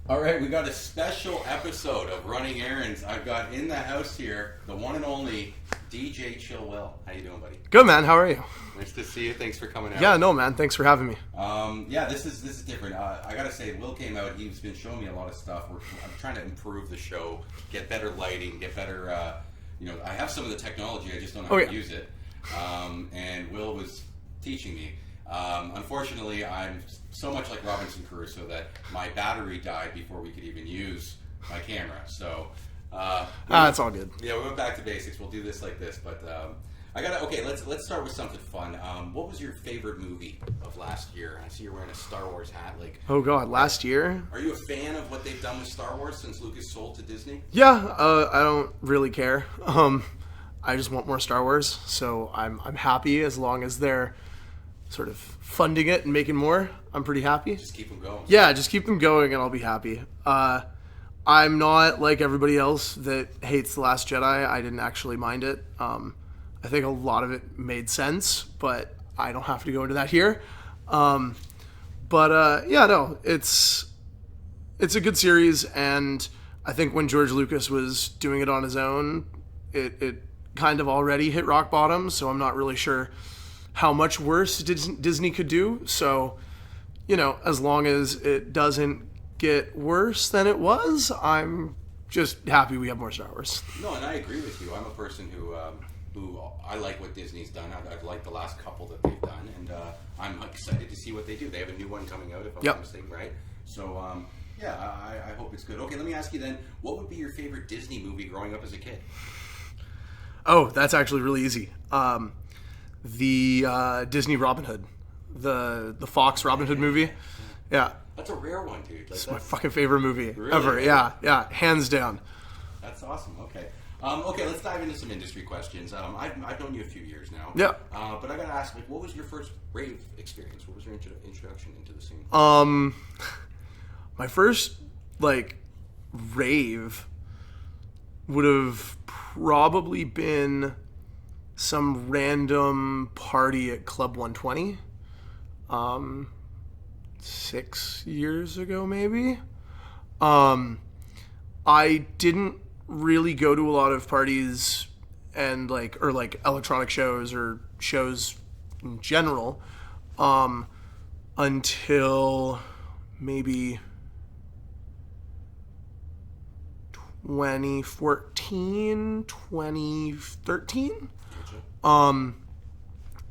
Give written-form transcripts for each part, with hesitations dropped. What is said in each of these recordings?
All right, we got a special episode of Running Errands. I've got in the house here the one and only DJ Chill Will. How you doing, buddy? Good, man. How are you? Nice to see you. Thanks for coming out. Yeah, no, man. Thanks for having me. This is different. I gotta say, Will came out. He's been showing me a lot of stuff. I'm trying to improve the show, get better lighting, get better. I have some of the technology. I just don't know how to use it. And Will was teaching me. Unfortunately, I'm so much like Robinson Crusoe that my battery died before we could even use my camera. So, it's all good. Yeah, we went back to basics. We'll do this like this, but let's start with something fun. What was your favorite movie of last year? I see you're wearing a Star Wars hat. Oh God, last year? Are you a fan of what they've done with Star Wars since Lucas sold to Disney? Yeah, I don't really care. I just want more Star Wars, so I'm happy as long as they're sort of funding it and making more. I'm pretty happy. Just keep them going. Yeah, just keep them going and I'll be happy. I'm not like everybody else that hates The Last Jedi. I didn't actually mind it. I think a lot of it made sense, but I don't have to go into that here. It's a good series, and I think when George Lucas was doing it on his own, it kind of already hit rock bottom, so I'm not really sure how much worse Disney could do. So, as long as it doesn't get worse than it was, I'm just happy we have more Star Wars. No, and I agree with you. I'm a person who I like what Disney's done. I've liked the last couple that they've done, and I'm excited to see what they do. They have a new one coming out, if I'm not mistaken, right? So, I hope it's good. Okay, let me ask you then, what would be your favorite Disney movie growing up as a kid? Oh, that's actually really easy. The Disney Robin Hood, the Fox Robin Hood movie. Yeah. That's a rare one, dude. It's my fucking favorite movie ever. Really? Yeah, hands down. That's awesome. Okay. Let's dive into some industry questions. I've known you a few years now. Yeah. But I gotta ask, what was your first rave experience? What was your introduction into the scene? My first rave would have probably been some random party at Club 120. 6 years ago, maybe. I didn't really go to a lot of parties and electronic shows or shows in general until maybe 2014, 2013.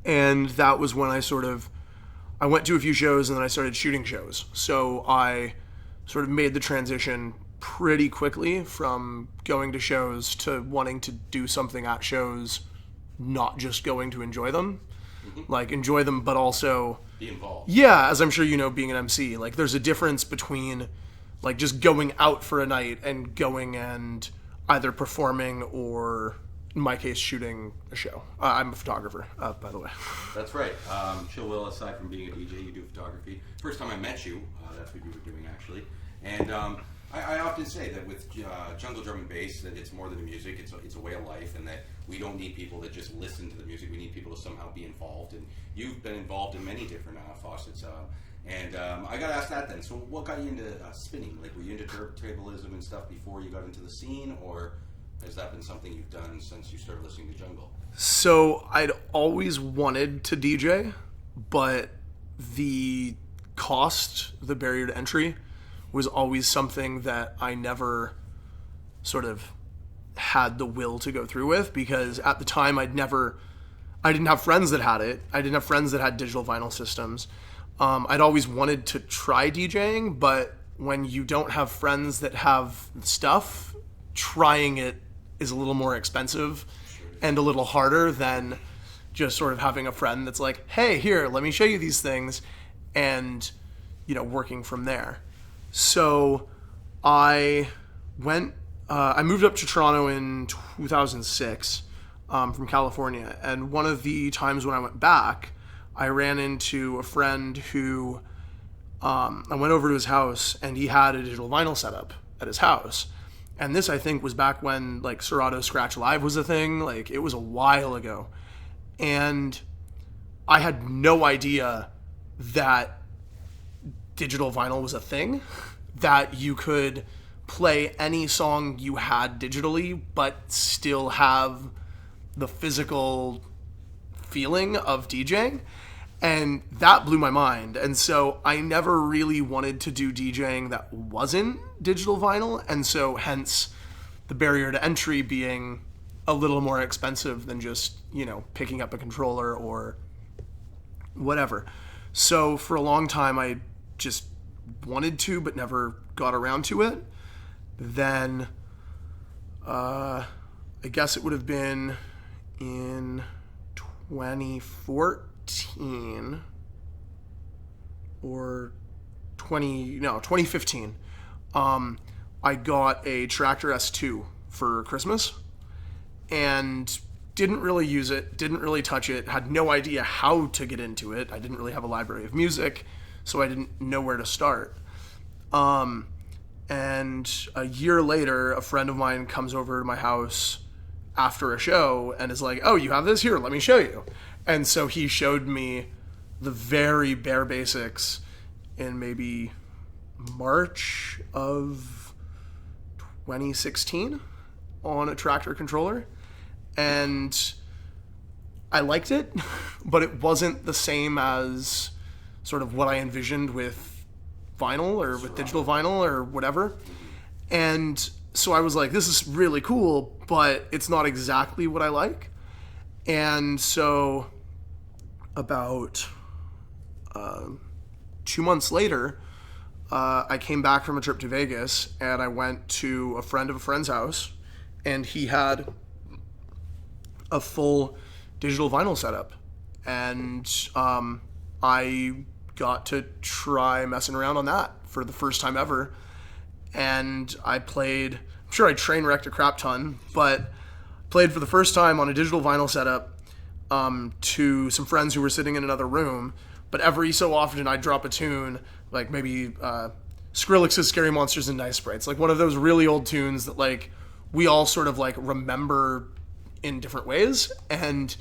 And that was when I went to a few shows and then I started shooting shows. So I sort of made the transition pretty quickly from going to shows to wanting to do something at shows, not just going to enjoy them. Mm-hmm. Enjoy them, but also be involved. Yeah, as I'm sure you know, being an MC, there's a difference between just going out for a night and going and either performing or, in my case, shooting a show. I'm a photographer, by the way. That's right. Chill Will, aside from being a DJ, you do photography. First time I met you, that's what you were doing, actually. And I often say that with jungle drum and bass, that it's more than music. It's a way of life, and that we don't need people that just listen to the music. We need people to somehow be involved. And you've been involved in many different facets. I got to ask that then. So what got you into spinning? Were you into turntablism and stuff before you got into the scene, or has that been something you've done since you started listening to jungle? So I'd always wanted to DJ, but the cost, the barrier to entry, was always something that I never sort of had the will to go through with, because at the time I didn't have friends that had it. I didn't have friends that had digital vinyl systems. I'd always wanted to try DJing, but when you don't have friends that have stuff, trying it is a little more expensive and a little harder than just sort of having a friend that's like, hey, here, let me show you these things, and, working from there. So I moved up to Toronto in 2006 from California, and one of the times when I went back, I ran into a friend who, I went over to his house, and he had a digital vinyl setup at his house. And this, I think, was back when Serato Scratch Live was a thing. It was a while ago. And I had no idea that digital vinyl was a thing. that you could play any song you had digitally, but still have the physical feeling of DJing. And that blew my mind. And so I never really wanted to do DJing that wasn't digital vinyl. And so hence the barrier to entry being a little more expensive than just, picking up a controller or whatever. So for a long time, I just wanted to, but never got around to it. Then, I guess it would have been in 2014 or 2015. I got a Tractor S2 for Christmas and didn't really use it, didn't really touch it, had no idea how to get into it. I didn't really have a library of music, so I didn't know where to start. And a year later, a friend of mine comes over to my house after a show and is like, "Oh, you have this? Here, let me show you." And so he showed me the very bare basics in maybe March of 2016 on a Tractor controller. And I liked it, but it wasn't the same as sort of what I envisioned with vinyl or with digital vinyl or whatever. And so I was like, this is really cool, but it's not exactly what I like. And so about 2 months later, I came back from a trip to Vegas and I went to a friend of a friend's house, and he had a full digital vinyl setup. And I got to try messing around on that for the first time ever. And I played, I'm sure I train wrecked a crap ton, but played for the first time on a digital vinyl setup to some friends who were sitting in another room. But every so often I'd drop a tune, like maybe Skrillex's Scary Monsters and Nice Sprites, like one of those really old tunes that like we all sort of like remember in different ways. And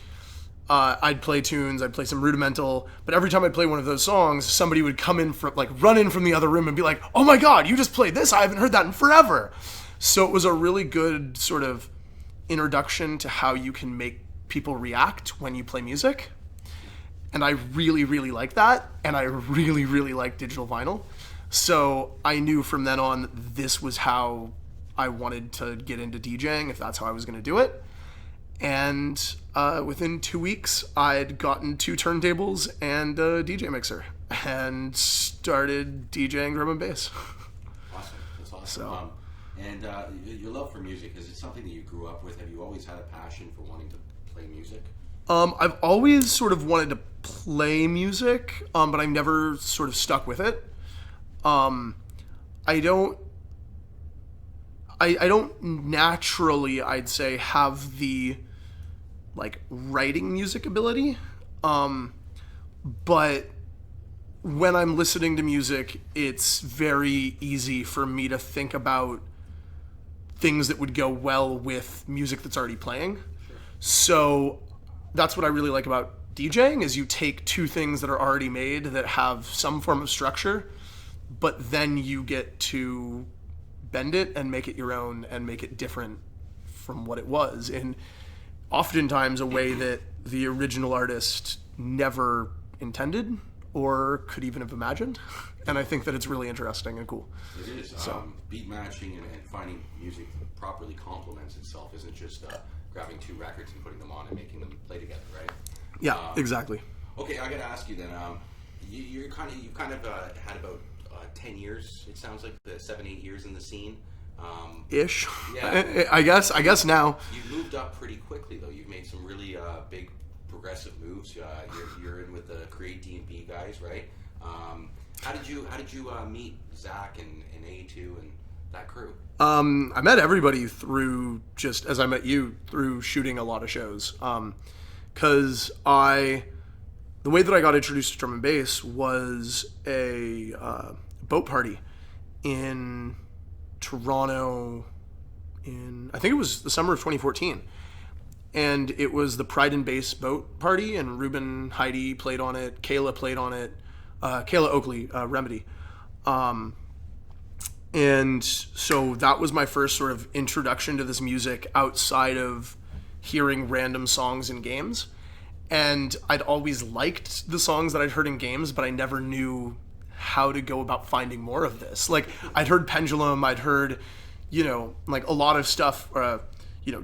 I'd play tunes, I'd play some Rudimental, but every time I'd play one of those songs, somebody would come in from, like, run in from the other room and be like, "Oh my God, you just played this, I haven't heard that in forever." So it was a really good sort of introduction to how you can make people react when you play music. And I really, really like that, and I really, really like digital vinyl. So I knew from then on this was how I wanted to get into DJing, if that's how I was going to do it. And within 2 weeks, I'd gotten 2 turntables and a DJ mixer and started DJing drum and bass. Awesome. That's awesome. So, and your love for music, is it something that you grew up with? Have you always had a passion for wanting to play music? I've always sort of wanted to play music, but I've never sort of stuck with it. I don't naturally, I'd say, have the like writing music ability, but when I'm listening to music, it's very easy for me to think about things that would go well with music that's already playing. Sure. So that's what I really like about DJing, is you take 2 things that are already made that have some form of structure, but then you get to bend it and make it your own and make it different from what it was, in oftentimes a way that the original artist never intended or could even have imagined. And I think that it's really interesting and cool. It is. Beat matching and finding music that properly complements itself isn't just grabbing 2 records and putting them on and making them play together, right? Yeah, exactly. Okay, I got to ask you then. You've kind of had about 10 years. It sounds like 7-8 years in the scene. Ish. Yeah. I guess now. You've moved up pretty quickly, though. You've made some really big progressive moves. You're in with the Create DnB guys, right? How did you meet Zach and A2 and that crew? I met everybody through, just as I met you, through shooting a lot of shows. Because the way that I got introduced to drum and bass was a boat party in Toronto I think it was the summer of 2014. And it was the Pride and Bass boat party, and Ruben Heidi played on it, Kayla played on it, Kayla Oakley, Remedy. And so that was my first sort of introduction to this music outside of hearing random songs in games. And I'd always liked the songs that I'd heard in games, but I never knew how to go about finding more of this. Like, I'd heard Pendulum, I'd heard, like a lot of stuff,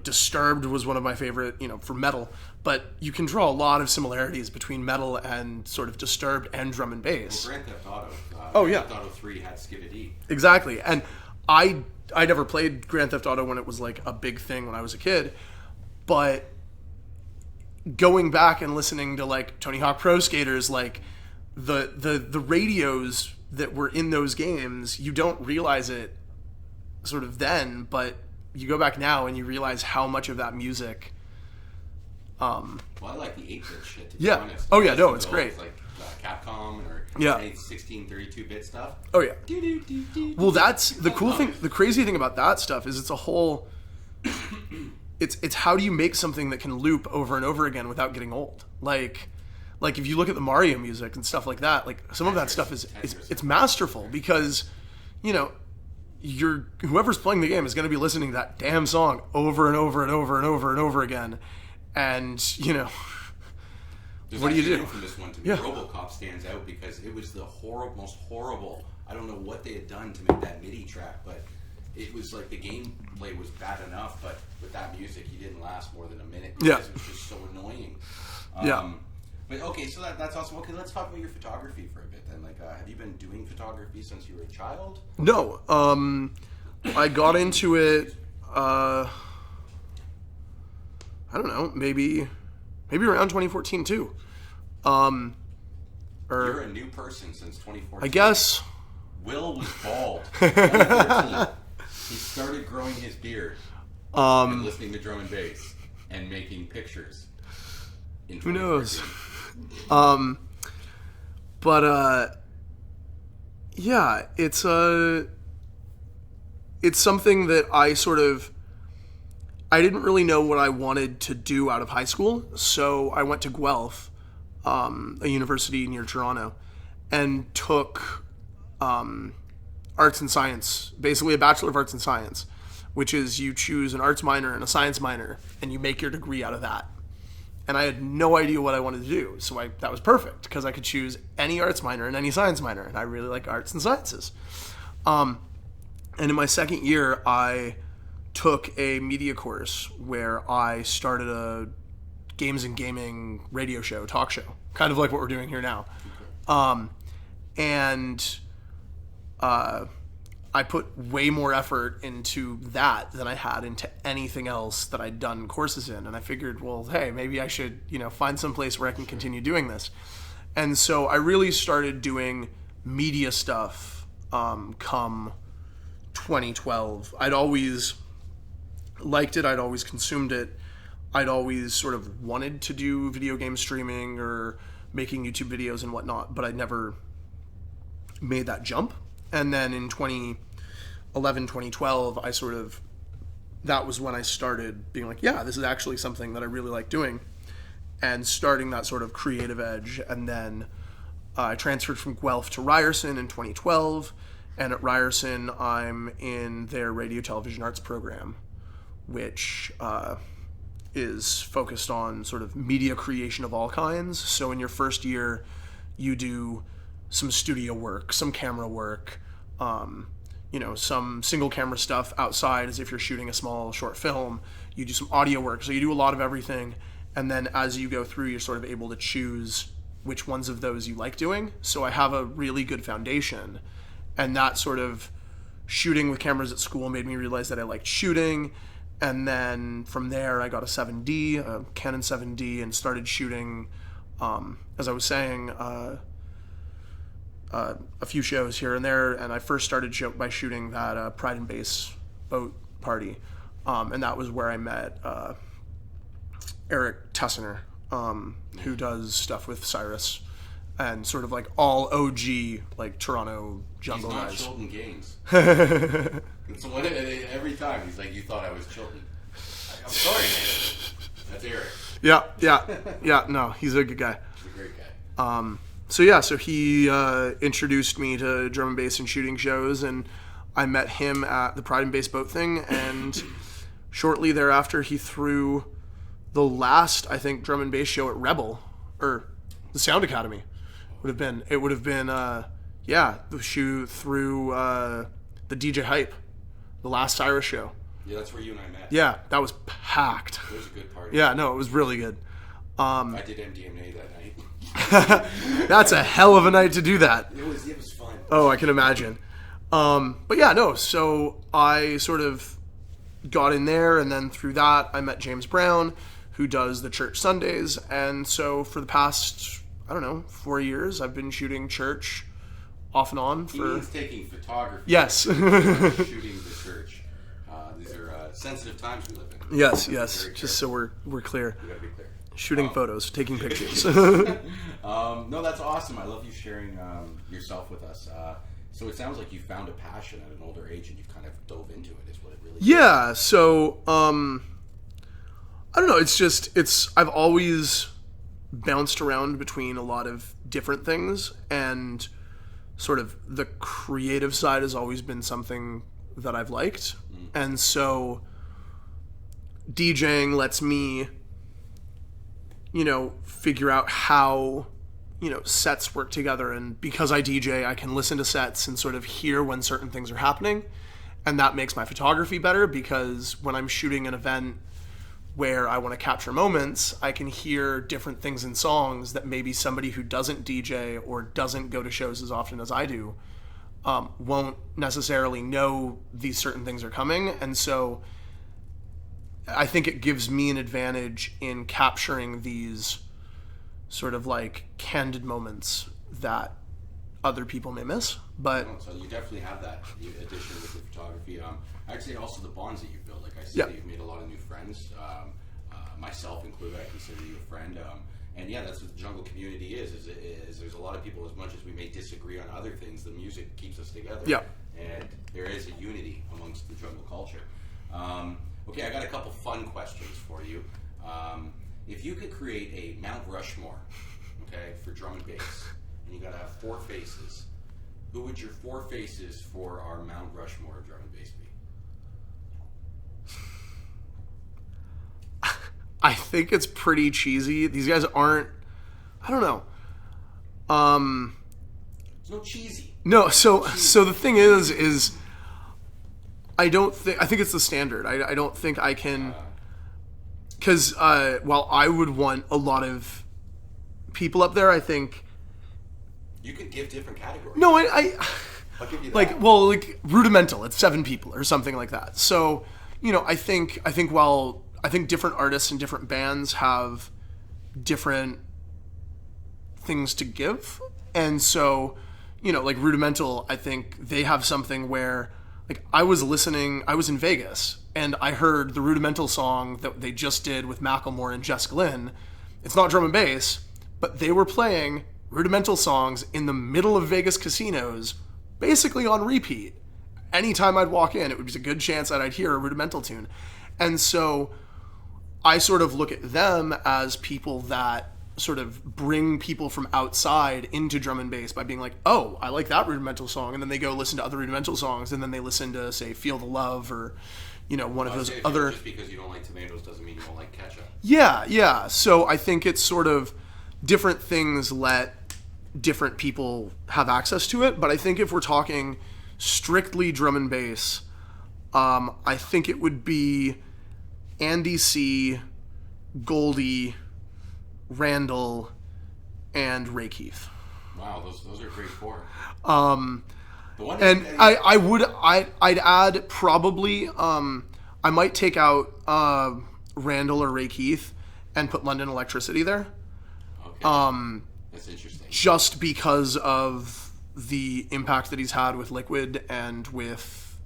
Disturbed was one of my favorite, for metal. But you can draw a lot of similarities between metal and sort of Disturbed and drum and bass. Well, Grand Theft Auto. Yeah. Grand Theft Auto 3 had Skid-a-Dee. Exactly. And I never played Grand Theft Auto when it was like a big thing when I was a kid. But going back and listening to like Tony Hawk Pro Skaters, like the radios that were in those games, you don't realize it sort of then, but you go back now and you realize how much of that music. Well, I like the 8-bit shit, to be Yeah. honest. Oh, yeah, no, it's great. Like Capcom or Yeah. any 16, 32-bit stuff. Oh, yeah. Well, that's the cool thing. The crazy thing about that stuff is it's a whole. It's how do you make something that can loop over and over again without getting old? Like if you look at the Mario music and stuff like that, like some of that stuff is it's masterful because, whoever's playing the game is going to be listening to that damn song over and over and over and over and over again, and There's what do you actually do? From this one to me, Yeah. RoboCop stands out because it was the most horrible. I don't know what they had done to make that MIDI track, but it was like the gameplay was bad enough, but with that music, you didn't last more than a minute because Yeah. it was just so annoying. Yeah. But okay, so that's awesome. Okay, let's talk about your photography for a bit then. Like, have you been doing photography since you were a child? No, I got into it. I don't know, maybe around 2014 too. You're a new person since 2014. I guess. Will was bald. 2013. He started growing his beard and listening to drum and bass and making pictures. In Who knows? 2013. But yeah, it's something that I didn't really know what I wanted to do out of high school, so I went to Guelph, a university near Toronto, and took arts and science, basically a Bachelor of Arts and Science, which is you choose an arts minor and a science minor, and you make your degree out of that. And I had no idea what I wanted to do, so that was perfect, because I could choose any arts minor and any science minor, and I really like arts and sciences. And in my second year, I took a media course where I started a games and gaming radio show, talk show, kind of like what we're doing here now. And I put way more effort into that than I had into anything else that I'd done courses in. And I figured, well, hey, maybe I should, find some place where I can continue doing this. And so I really started doing media stuff come 2012. I'd always liked it. I'd always consumed it. I'd always sort of wanted to do video game streaming or making YouTube videos and whatnot, but I'd never made that jump. And then in 2011, 2012, that was when I started being like, yeah, this is actually something that I really like doing, and starting that sort of creative edge. And then I transferred from Guelph to Ryerson in 2012, and at Ryerson, I'm in their radio television arts program, which is focused on sort of media creation of all kinds. So in your first year, you do some studio work, some camera work, some single camera stuff outside as if you're shooting a small short film. You do some audio work. So you do a lot of everything. And then as you go through, you're sort of able to choose which ones of those you like doing. So I have a really good foundation. And that sort of shooting with cameras at school made me realize that I liked shooting. And then from there, I got a 7D, a Canon 7D, and started shooting, as I was saying, a few shows here and there. And I first started by shooting that Pride and Base boat party. And that was where I met Eric Tessiner, who does stuff with Cyrus and sort of like all OG, like Toronto jungle He's not guys. Chilton Gaines. It's one, every time he's like, you thought I was Chilton. I'm sorry, man. That's Eric. Yeah. No, he's a good guy. He's a great guy. So he introduced me to drum and bass and shooting shows, and I met him at the Pride and Bass boat thing, and shortly thereafter he threw the last, I think, drum and bass show at Rebel, or the Sound Academy would have been. It would have been, the shoe through the DJ Hype, the last Cyrus show. Yeah, that's where you and I met. Yeah, that was packed. It was a good party. Yeah, no, it was really good. I did MDMA that night. That's a hell of a night to do that. It was fun. Oh, I can imagine. But yeah, no, so I sort of got in there, and then through that I met James Brown, who does the church Sundays, and so for the past, 4 years I've been shooting church off and on He for... means taking photography. Yes. Shooting the church. These are sensitive times we live in. Yes, Very just so we're clear. We gotta be clear. Shooting photos, taking pictures. No, that's awesome. I love you sharing yourself with us. So it sounds like you found a passion at an older age and you've kind of dove into it, is what it really is. Yeah, so I don't know, I've always bounced around between a lot of different things, and sort of the creative side has always been something that I've liked. And so DJing lets me, figure out how, sets work together. And because I DJ, I can listen to sets and sort of hear when certain things are happening. And that makes my photography better, because when I'm shooting an event where I want to capture moments, I can hear different things in songs that maybe somebody who doesn't DJ or doesn't go to shows as often as I do won't necessarily know these certain things are coming. And so I think it gives me an advantage in capturing these sort of like candid moments that other people may miss. But so you definitely have that addition with the photography. I'd say also the bonds that you've built. Like I said, Yeah. You've made a lot of new friends, myself included. I consider you a friend. And yeah, that's what the jungle community is there's a lot of people, as much as we may disagree on other things, the music keeps us together. Yeah. And there is a unity amongst the jungle culture. Okay, I got a couple fun questions for you. If you could create a Mount Rushmore, okay, for drum and bass, and you got to have 4 faces, who would your 4 faces for our Mount Rushmore of drum and bass be? I think it's pretty cheesy. These guys aren't, I don't know. It's no cheesy. No, so the thing is I think it's the standard. I don't think I can, because while I would want a lot of people up there, I think You could give different categories. no, I'll give you that. like Rudimental, it's 7 people or something like that. So I think different artists and different bands have different things to give, and so like Rudimental, I think they have something where, like, I was in Vegas and I heard the Rudimental song that they just did with Macklemore and Jess Glynn. It's not drum and bass, but they were playing Rudimental songs in the middle of Vegas casinos, basically on repeat. Anytime I'd walk in, it was a good chance that I'd hear a Rudimental tune. And so I sort of look at them as people that sort of bring people from outside into drum and bass by being like, oh, I like that Rudimental song, and then they go listen to other Rudimental songs, and then they listen to, say, Feel the Love, or one of those other... Just because you don't like tomatoes doesn't mean you don't like ketchup. Yeah. So I think it's sort of different things let different people have access to it, but I think if we're talking strictly drum and bass, I think it would be Andy C., Goldie, Randall, and Ray Keith. Wow, those are great 4. And I'd add probably I might take out Randall or Ray Keith and put London Electricity there. Okay. That's interesting. Just because of the impact that he's had with Liquid and with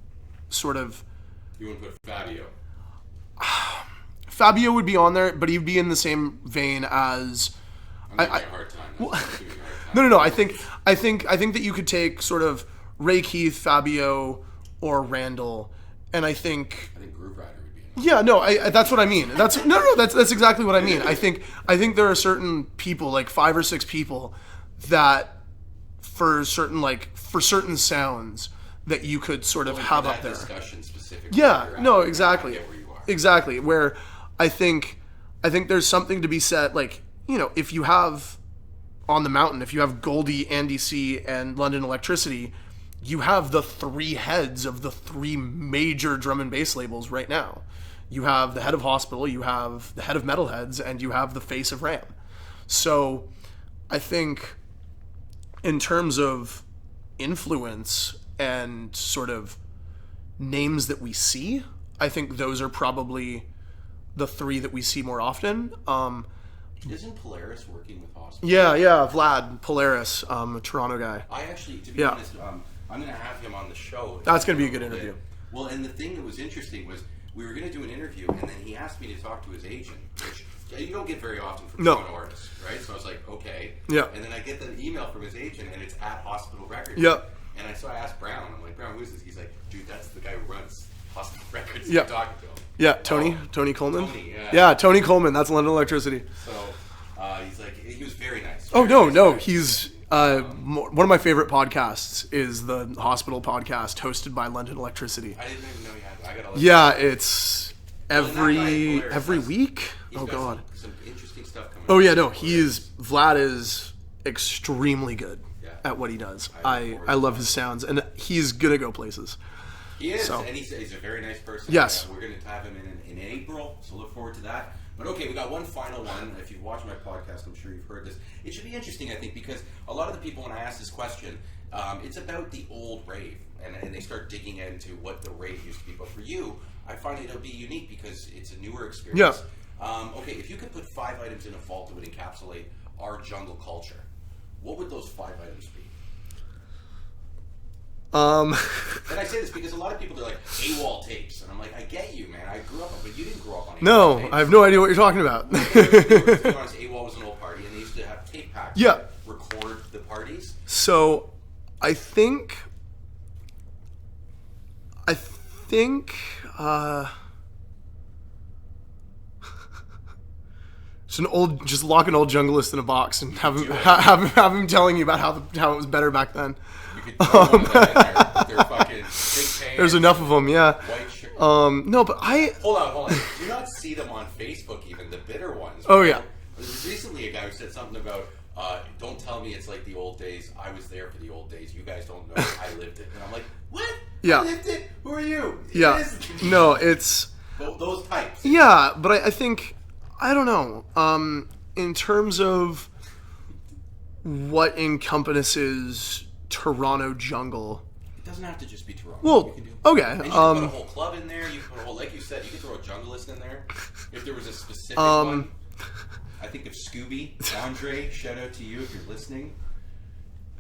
sort of... You wouldn't put Fabio. Fabio would be on there, but he'd be in the same vein as... I'm giving you a hard time. Giving you a hard time. No. I think that you could take sort of Ray Keith, Fabio, or Randall, and I think Groove Rider would be in. Yeah, no, that's what I mean. That's exactly what I mean. I think there are certain people, like 5 or 6 people, that for certain sounds that you could sort of Going have for up that there. Discussion specifically. Yeah, You're no, at, exactly. I get where you are. Exactly. Where I think there's something to be said, like, you know, if you have on the mountain, if you have Goldie, Andy C, and London Electricity, you have the three heads of the three major drum and bass labels right now. You have the head of Hospital, you have the head of Metalheads, and you have the face of Ram. So I think in terms of influence and sort of names that we see, I think those are probably the three that we see more often. Isn't Polaris working with Hospital? Yeah, Vlad Polaris, a Toronto guy. I actually, to be honest, I'm going to have him on the show. That's going to be a good interview. Well, and the thing that was interesting was we were going to do an interview, and then he asked me to talk to his agent, which you don't get very often from Toronto artists, right? So I was like, okay. Yeah. And then I get the email from his agent, and it's at Hospital Records. Yep. And so I asked Brown, I'm like, Brown, who is this? He's like, dude, that's the guy who runs Hospital Records. Yep. You're talking to him. Yeah, Tony Coleman. Tony, yeah, Tony Coleman. That's London Electricity. So he's like, he was very nice. Oh, Very no, nice guy. he's one of my favorite podcasts is the Hospital podcast hosted by London Electricity. I didn't even know he had. I gotta. Listen. Yeah, it's Well, and that guy, Polaris, every has- week. he's Oh got God. some interesting stuff coming. Oh up. yeah, no, Vlad is extremely good Yeah. at what he does. I look forward I to love that. his sounds, and he's gonna go places. He is, So. and he's a very nice person. Yes. We're going to have him in April, so look forward to that. But okay, we got one final one. If you've watched my podcast, I'm sure you've heard this. It should be interesting, I think, because a lot of the people, when I ask this question, it's about the old rave, and they start digging into what the rave used to be. But for you, I find it'll be unique because it's a newer experience. Okay, if you could put 5 items in a vault that would encapsulate our jungle culture, what would those 5 items be? And I say this because a lot of people, they're like, AWOL tapes. And I'm like, I get you, man. I grew up on, but you didn't grow up on AWOL No, tapes. I have no idea what you're talking about. To be honest, AWOL was an old party, and they used to have tape packs Yeah. that record the parties. So, I think, just lock an old junglist in a box and have him telling you about how it was better back then. You could throw one of them in there. They're fucking big pants. There's enough of them, yeah. White shirt. No, but Hold on. Do you not see them on Facebook, even the bitter ones? Oh, yeah. There was recently a guy who said something about, don't tell me it's like the old days. I was there for the old days. You guys don't know. I lived it. And I'm like, what? Yeah. I lived it? Who are you? Yeah. It is. No, it's... Those types. Yeah, but I think... I don't know. In terms of what encompasses Toronto jungle... It doesn't have to just be Toronto. Well, You can do, okay. And you can put a whole club in there. You can put a whole, like you said, you can throw a junglist in there. If there was a specific one, I think of Scooby, Andre. Shout out to you if you're listening.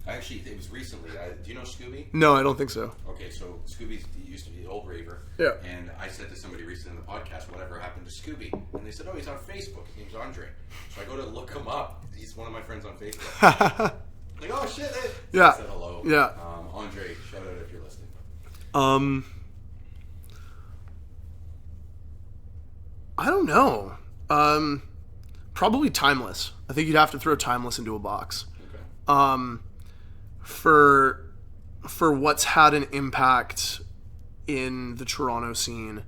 Actually, it was recently. Do you know Scooby? No, I don't think so. Okay, so Scooby used to be the old raver. Yeah. And I said to somebody recently in the podcast, whatever happened to Scooby? And they said, oh, he's on Facebook. His name's Andre. So I go to look him up. He's one of my friends on Facebook. Like, oh shit! Yeah. I said hello. Yeah. Andre, shout out if you're listening. I don't know. Probably Timeless. I think you'd have to throw Timeless into a box. Okay. For what's had an impact in the Toronto scene,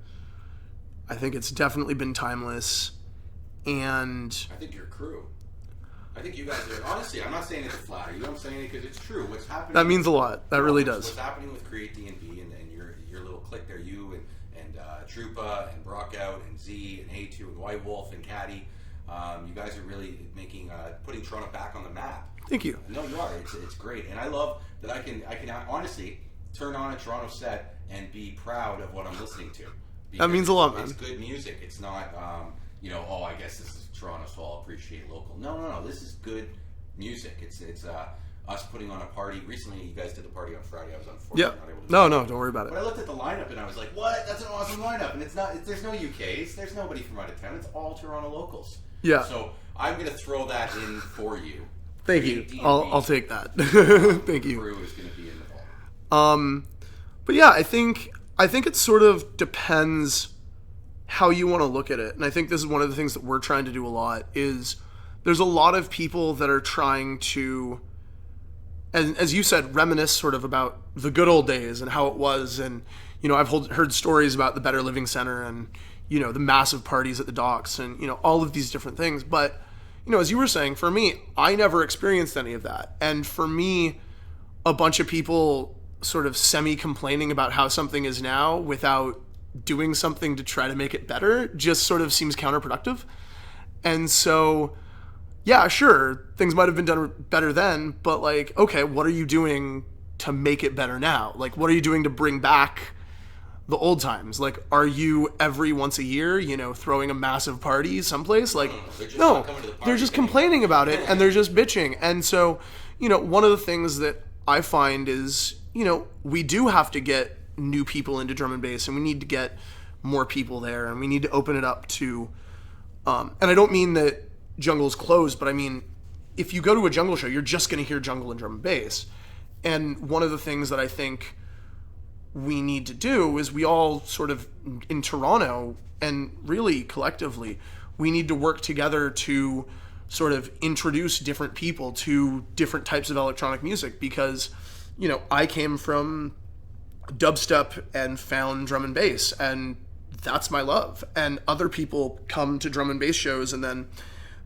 I think it's definitely been Timeless, and I think your crew. I think you guys are, honestly, I'm not saying it to flatter you, I'm saying it because it's true. What's happening... that means a lot. That really does. What's happening with Create DnB and your little clique there, you and Trupa and Brockout and Z and A2 and White Wolf and Caddy, you guys are really making, putting Toronto back on the map. Thank you. No, you are. It's great. And I love that I can honestly turn on a Toronto set and be proud of what I'm listening to. That means a lot, man. It's good music. It's not, oh, I guess this is Toronto, so I'll appreciate local. No. This is good music. It's us putting on a party. Recently, you guys did the party on Friday. I was unfortunately not able to. No, don't worry about it. But I looked at the lineup and I was like, what? That's an awesome lineup. And it's not. There's no UKs. There's nobody from out of town. It's all Toronto locals. Yeah. So I'm going to throw that in for you. Thank you. I'll take that. Thank you. Crew is going to be in the ball. But yeah, I think it sort of depends how you want to look at it. And I think this is one of the things that we're trying to do a lot is there's a lot of people that are trying to and as you said, reminisce sort of about the good old days and how it was. And, I've heard stories about the Better Living Center and, the massive parties at the docks and, all of these different things. But, as you were saying, for me, I never experienced any of that. And for me, a bunch of people sort of semi-complaining about how something is now without doing something to try to make it better just sort of seems counterproductive. And so, yeah, sure, things might have been done better then, but like, okay, what are you doing to make it better now? Like, what are you doing to bring back the old times? Like, are you every once a year, throwing a massive party someplace? Like, no, they're just complaining about it and they're just bitching. And so, one of the things that I find is, we do have to get new people into drum and bass, and we need to get more people there, and we need to open it up to, and I don't mean that jungle's closed, but I mean, if you go to a jungle show, you're just going to hear jungle and drum and bass. And one of the things that I think we need to do is we all sort of, in Toronto, and really collectively, we need to work together to sort of introduce different people to different types of electronic music, because, I came from dubstep and found drum and bass, and that's my love. And other people come to drum and bass shows and then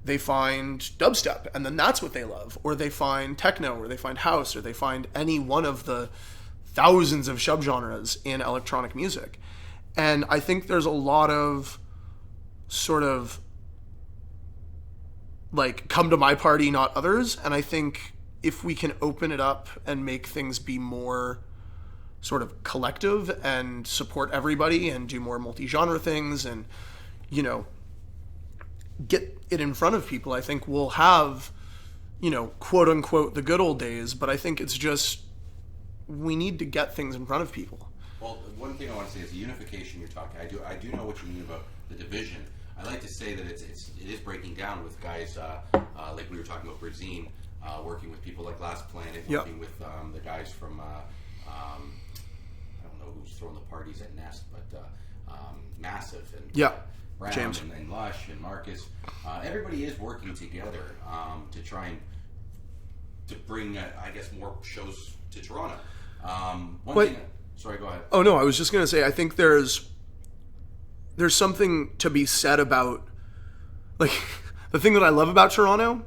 they find dubstep, and then that's what they love. Or they find techno, or they find house, or they find any one of the thousands of subgenres in electronic music. And I think there's a lot of sort of like, come to my party, not others. And I think if we can open it up and make things be more sort of collective and support everybody and do more multi-genre things and, get it in front of people, I think we'll have, quote unquote, the good old days. But I think it's just, we need to get things in front of people. Well, one thing I want to say is the unification you're talking. I do know what you mean about the division. I like to say that it is breaking down with guys like we were talking about Brazine, working with people like Last Planet, working with the guys from I don't know who's throwing the parties at Nest, but Massive and Brown James and Lush and Marcus. Everybody is working together to try and to bring, I guess, more shows to Toronto. Sorry, go ahead. Oh no, I was just gonna say, I think there's something to be said about, like, the thing that I love about Toronto,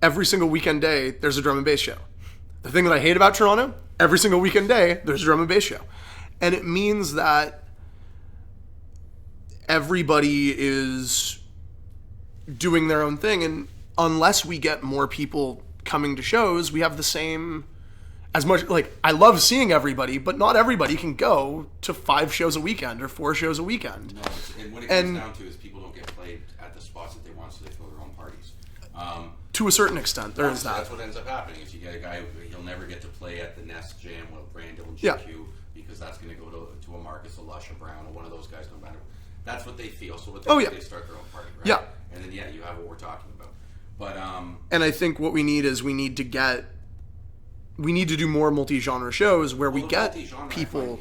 every single weekend day, there's a drum and bass show. The thing that I hate about Toronto, every single weekend day, there's a drum and bass show. And it means that everybody is doing their own thing. And unless we get more people coming to shows, we have the same, as much, like, I love seeing everybody, but not everybody can go to 5 shows a weekend or 4 shows a weekend. No, and what it comes down to is people don't get played at the spots that they want, so they throw their own parties. To a certain extent, there is that. That's what ends up happening. Is you get a guy, he'll never get to play at the Nest Jam with Randall and GQ because that's going to go to a Marcus, a Lush, a Brown, or one of those guys, no matter. That's what they feel. So what they do, they start their own party, right? Yeah. And then, you have what we're talking about. But and I think what we need is we need to do more multi-genre shows where we get people.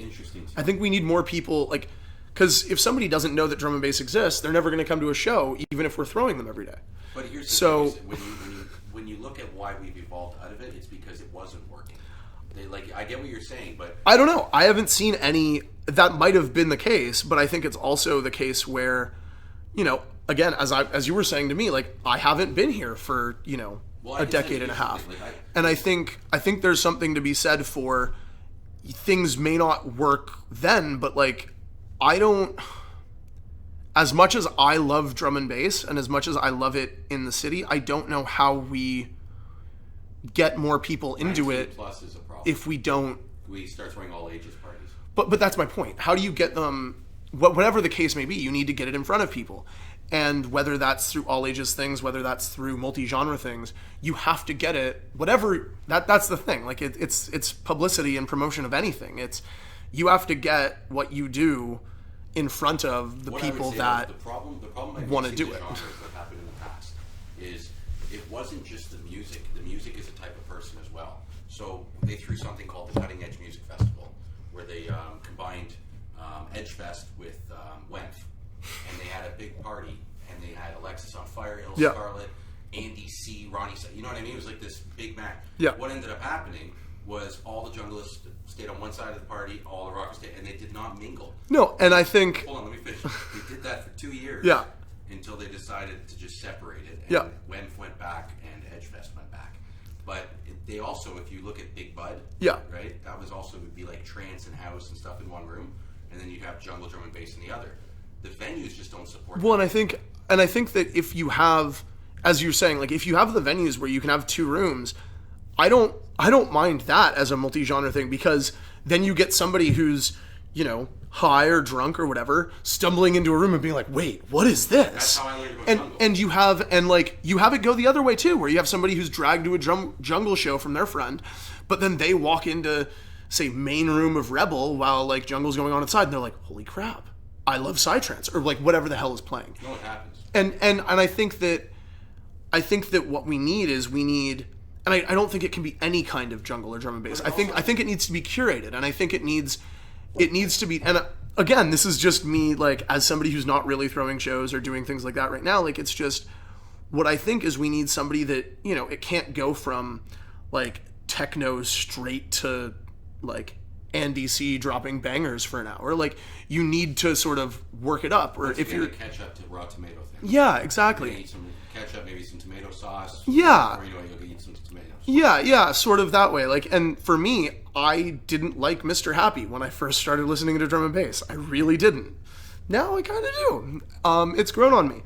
I think we need more people, like, because if somebody doesn't know that drum and bass exists, they're never going to come to a show, even if we're throwing them every day. But here's the thing, when you look at why we've evolved out of it, it's because it wasn't working. I get what you're saying, but I don't know. I haven't seen any. That might have been the case, but I think it's also the case where, again, as you were saying to me, like, I haven't been here for a decade and a half, and I think there's something to be said for things may not work then, but like, I don't. As much as I love drum and bass, and as much as I love it in the city, I don't know how we get more people into it if we don't. We start throwing all ages parties. But that's my point. How do you get them? Whatever the case may be, you need to get it in front of people, and whether that's through all ages things, whether that's through multi-genre things, you have to get it. Whatever that's the thing. Like it's publicity and promotion of anything. It's you have to get what you do in front of the people that the problem want to do it. What happened in the past is it wasn't just the music. The music is a type of person as well. So they threw something called the Cutting Edge Music Festival, where they combined Edge Fest with Wenf, and they had a big party, and they had Alexis on Fire, Scarlet, Andy C, Ronnie C. You know what I mean? It was like this big match. Yeah. What ended up happening was all the junglers stayed on one side of the party, all the rockers stayed, and they did not mingle. No, and I think... Hold on, let me finish. They did that for 2 years. Yeah. Until they decided to just separate it. And Yeah. WEMF went back and Edgefest went back. But they also, if you look at Big Bud, Yeah. right, that was also would be like trance and house and stuff in one room, and then you'd have jungle, drum, and bass in the other. The venues just don't support Well, that. and I think that if you have, as you're saying, like if you have the venues where you can have 2 rooms, I don't mind that as a multi-genre thing, because then you get somebody who's, you know, high or drunk or whatever, stumbling into a room and being like, wait, what is this? That's how I learned about and jungle. and you have it go the other way too, where you have somebody who's dragged to a jungle show from their friend, but then they walk into, say, main room of Rebel while like jungle's going on inside, and they're like, holy crap, I love psytrance, or like whatever the hell is playing. You know what happens? And I think that what we need, and I don't think it can be any kind of jungle or drum and bass. I think it needs to be curated, and I think it needs to be. And again, this is just me, like, as somebody who's not really throwing shows or doing things like that right now. Like, it's just what I think is we need somebody that, you know, it can't go from like techno straight to like Andy C dropping bangers for an hour. Like, you need to sort of work it up, or if you're catch up to raw tomato thing. yeah, You exactly. eat some ketchup, maybe some tomato sauce. Yeah. Or you'll eat some tomatoes. Yeah, sort of that way. Like, and for me, I didn't like Mr. Happy when I first started listening to drum and bass. I really didn't. Now I kind of do. It's grown on me.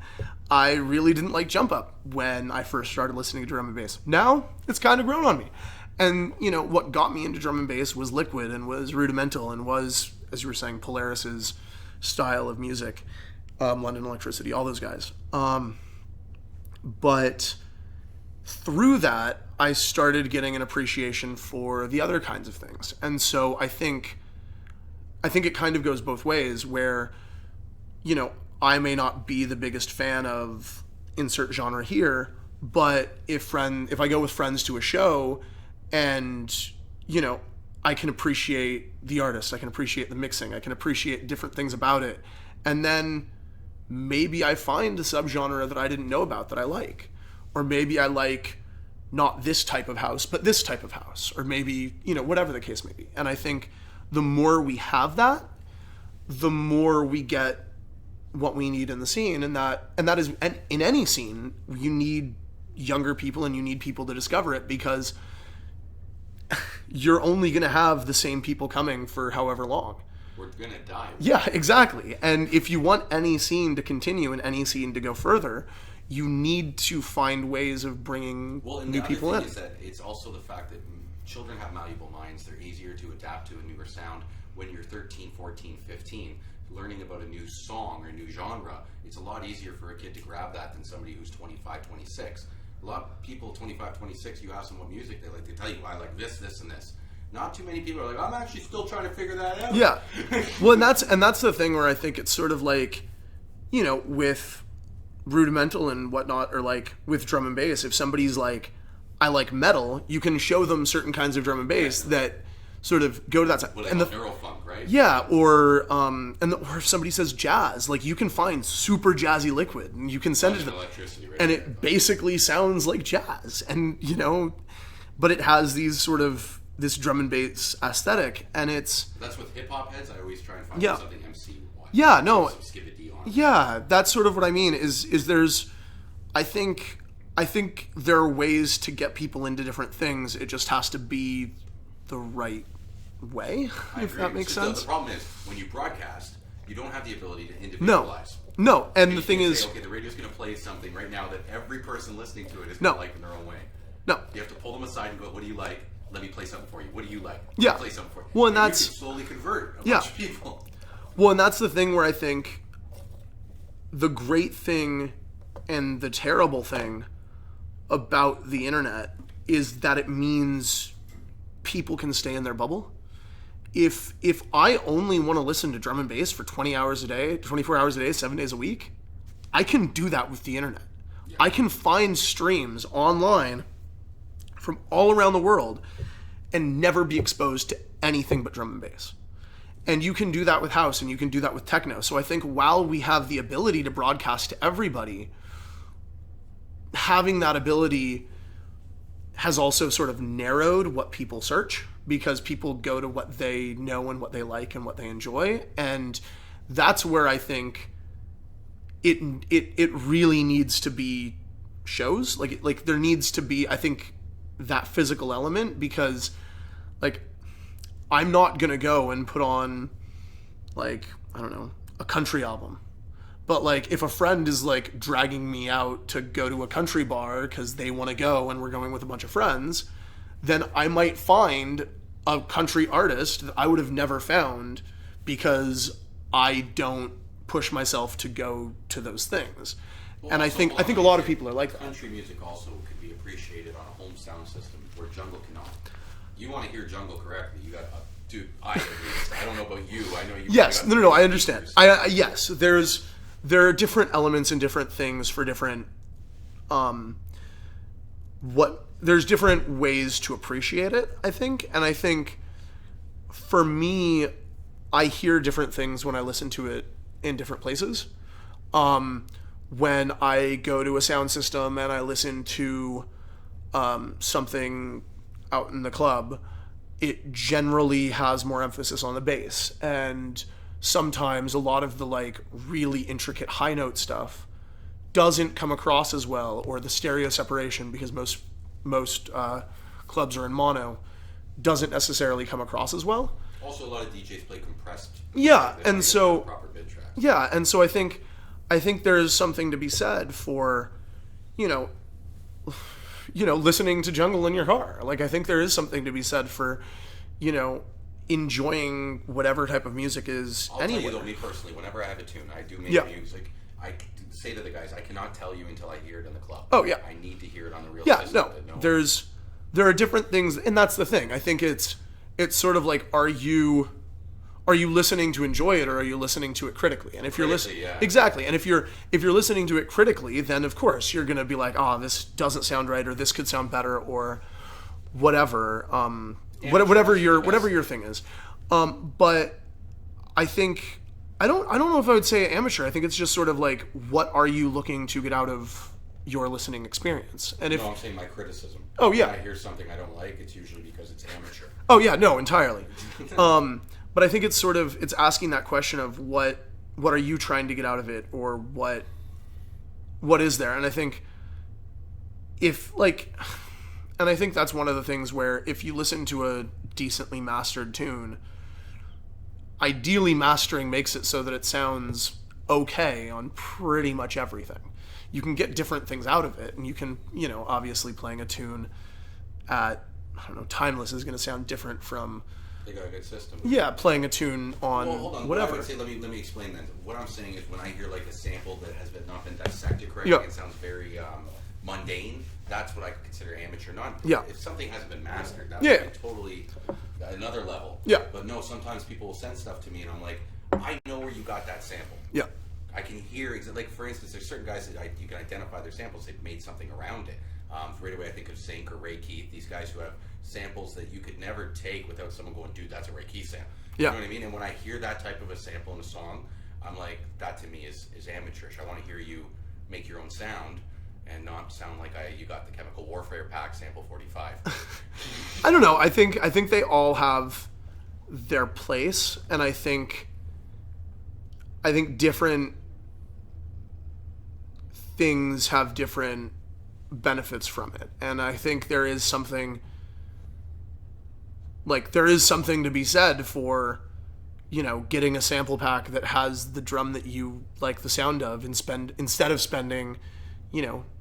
I really didn't like Jump Up when I first started listening to drum and bass. Now it's kind of grown on me. And, you know, what got me into drum and bass was Liquid and was Rudimental and was, as you were saying, Polaris's style of music, London Electricity, all those guys. But through that, I started getting an appreciation for the other kinds of things. And so I think it kind of goes both ways, where, you know, I may not be the biggest fan of insert genre here, but if I go with friends to a show and, you know, I can appreciate the artist, I can appreciate the mixing, I can appreciate different things about it, and then maybe I find a subgenre that I didn't know about that I like. Or maybe I like not this type of house, but this type of house. Or maybe, you know, whatever the case may be. And I think the more we have that, the more we get what we need in the scene. And that is, and in any scene, you need younger people and you need people to discover it, because you're only going to have the same people coming for however long. We're gonna die. Yeah, exactly. And if you want any scene to continue and any scene to go further, you need to find ways of bringing new people in. Is that it's also the fact that children have malleable minds. They're easier to adapt to a newer sound. When you're 13, 14, 15, learning about a new song or a new genre, it's a lot easier for a kid to grab that than somebody who's 25, 26. A lot of people 25, 26, you ask them what music they like, they tell you, I like this, this, and this. Not too many people are like, I'm actually still trying to figure that out. Yeah. Well, and that's the thing where I think it's sort of like, you know, with Rudimental and whatnot, or like with drum and bass, if somebody's like, I like metal, you can show them certain kinds of drum and bass that sort of go to that side. Well, and neurofunk, right? Yeah, or or if somebody says jazz, like you can find super jazzy Liquid and you can send it to them, Electricity, right? and it basically sounds like jazz, and you know, but it has these sort of this drum and bass aesthetic, and it's That's with hip hop heads. I always try and find Yeah. something MC watch. Yeah, no. Some Skip a D on it. yeah, that's sort of what I mean. Is there's, I think there are ways to get people into different things. It just has to be the right way, I if agree. that makes So sense. The problem is when you broadcast, you don't have the ability to No, individualize. no, and You the thing can't is, say, okay, the radio's going to play something right now that every person listening to it is No. going to like in their own way. no. You have to pull them aside and go, what do you like? Let me play something for you. What do you like? Let Yeah. me play something for you. Well, and you that's- can slowly convert a Yeah. bunch of people. Well, and that's the thing where I think the great thing and the terrible thing about the internet is that it means people can stay in their bubble. If I only want to listen to drum and bass for 20 hours a day, 24 hours a day, 7 days a week, I can do that with the internet. I can find streams online from all around the world and never be exposed to anything but drum and bass. And you can do that with house, and you can do that with techno. So I think while we have the ability to broadcast to everybody, having that ability has also sort of narrowed what people search, because people go to what they know and what they like and what they enjoy. And that's where I think it really needs to be shows. Like there needs to be, I think, that physical element, because like I'm not gonna go and put on, like, I don't know, a country album. But like if a friend is like dragging me out to go to a country bar because they want to go and we're going with a bunch of friends, then I might find a country artist that I would have never found because I don't push myself to go to those things. Well, and I think a lot of people are like that. Country music also could be appreciated on a home sound system where jungle cannot. You want to hear jungle correctly, you got dude. I at least. I don't know about you. I know you. Yes, no. I understand. Yes, there are different elements and different things for different. There's different ways to appreciate it, I think, and I think for me, I hear different things when I listen to it in different places. When I go to a sound system and I listen to something out in the club, it generally has more emphasis on the bass, and sometimes a lot of the like really intricate high note stuff doesn't come across as well, or the stereo separation, because most clubs are in mono, doesn't necessarily come across as well. Also, a lot of DJs play compressed. Yeah, and so proper bid track. yeah, and so I think there's something to be said for, you know, listening to jungle in your car. Like I think there is something to be said for, enjoying whatever type of music is anywhere. Tell you though, me personally, whenever I have a tune, I do make music. I say to the guys, I cannot tell you until I hear it in the club. Oh yeah, I need to hear it on the real system. No, there are different things, and that's the thing. I think it's sort of like, are you listening to enjoy it, or are you listening to it critically? And if you're listening, exactly, and if you're listening to it critically, then of course you're going to be like, oh, this doesn't sound right, or this could sound better, or whatever. Whatever your thing is. But I think I don't know if I would say amateur. I think it's just sort of like, what are you looking to get out of your listening experience? And I'm saying my criticism. Oh yeah. When I hear something I don't like, it's usually because it's amateur. Oh yeah, no, entirely. But I think it's sort of, it's asking that question of what are you trying to get out of it, or what is there? And I think and I think that's one of the things where if you listen to a decently mastered tune, ideally mastering makes it so that it sounds okay on pretty much everything. You can get different things out of it, and you can, obviously playing a tune at, I don't know, Timeless is going to sound different from... They got a good system. Yeah, playing a tune on hold on. whatever. What I would say, let me explain that. What I'm saying is, when I hear like a sample that has not been dissected correctly, it sounds very mundane. That's what I consider amateur. If something hasn't been mastered, that would be totally another level. Yeah. But no, sometimes people will send stuff to me, and I'm like, I know where you got that sample. Yeah. I can hear, like for instance, there's certain guys that you can identify their samples. They've made something around it. Right away, I think of Zink or Ray Keith. These guys who have samples that you could never take without someone going, dude, that's a Ray Keith sample. Yeah. You know what I mean? And when I hear that type of a sample in a song, I'm like, that to me is amateurish. I want to hear you make your own sound and not sound like you got the Chemical Warfare Pack sample 45. I don't know. I think they all have their place, and I think different things have different benefits from it. And I think there is something to be said for, getting a sample pack that has the drum that you like the sound of, and instead of spending,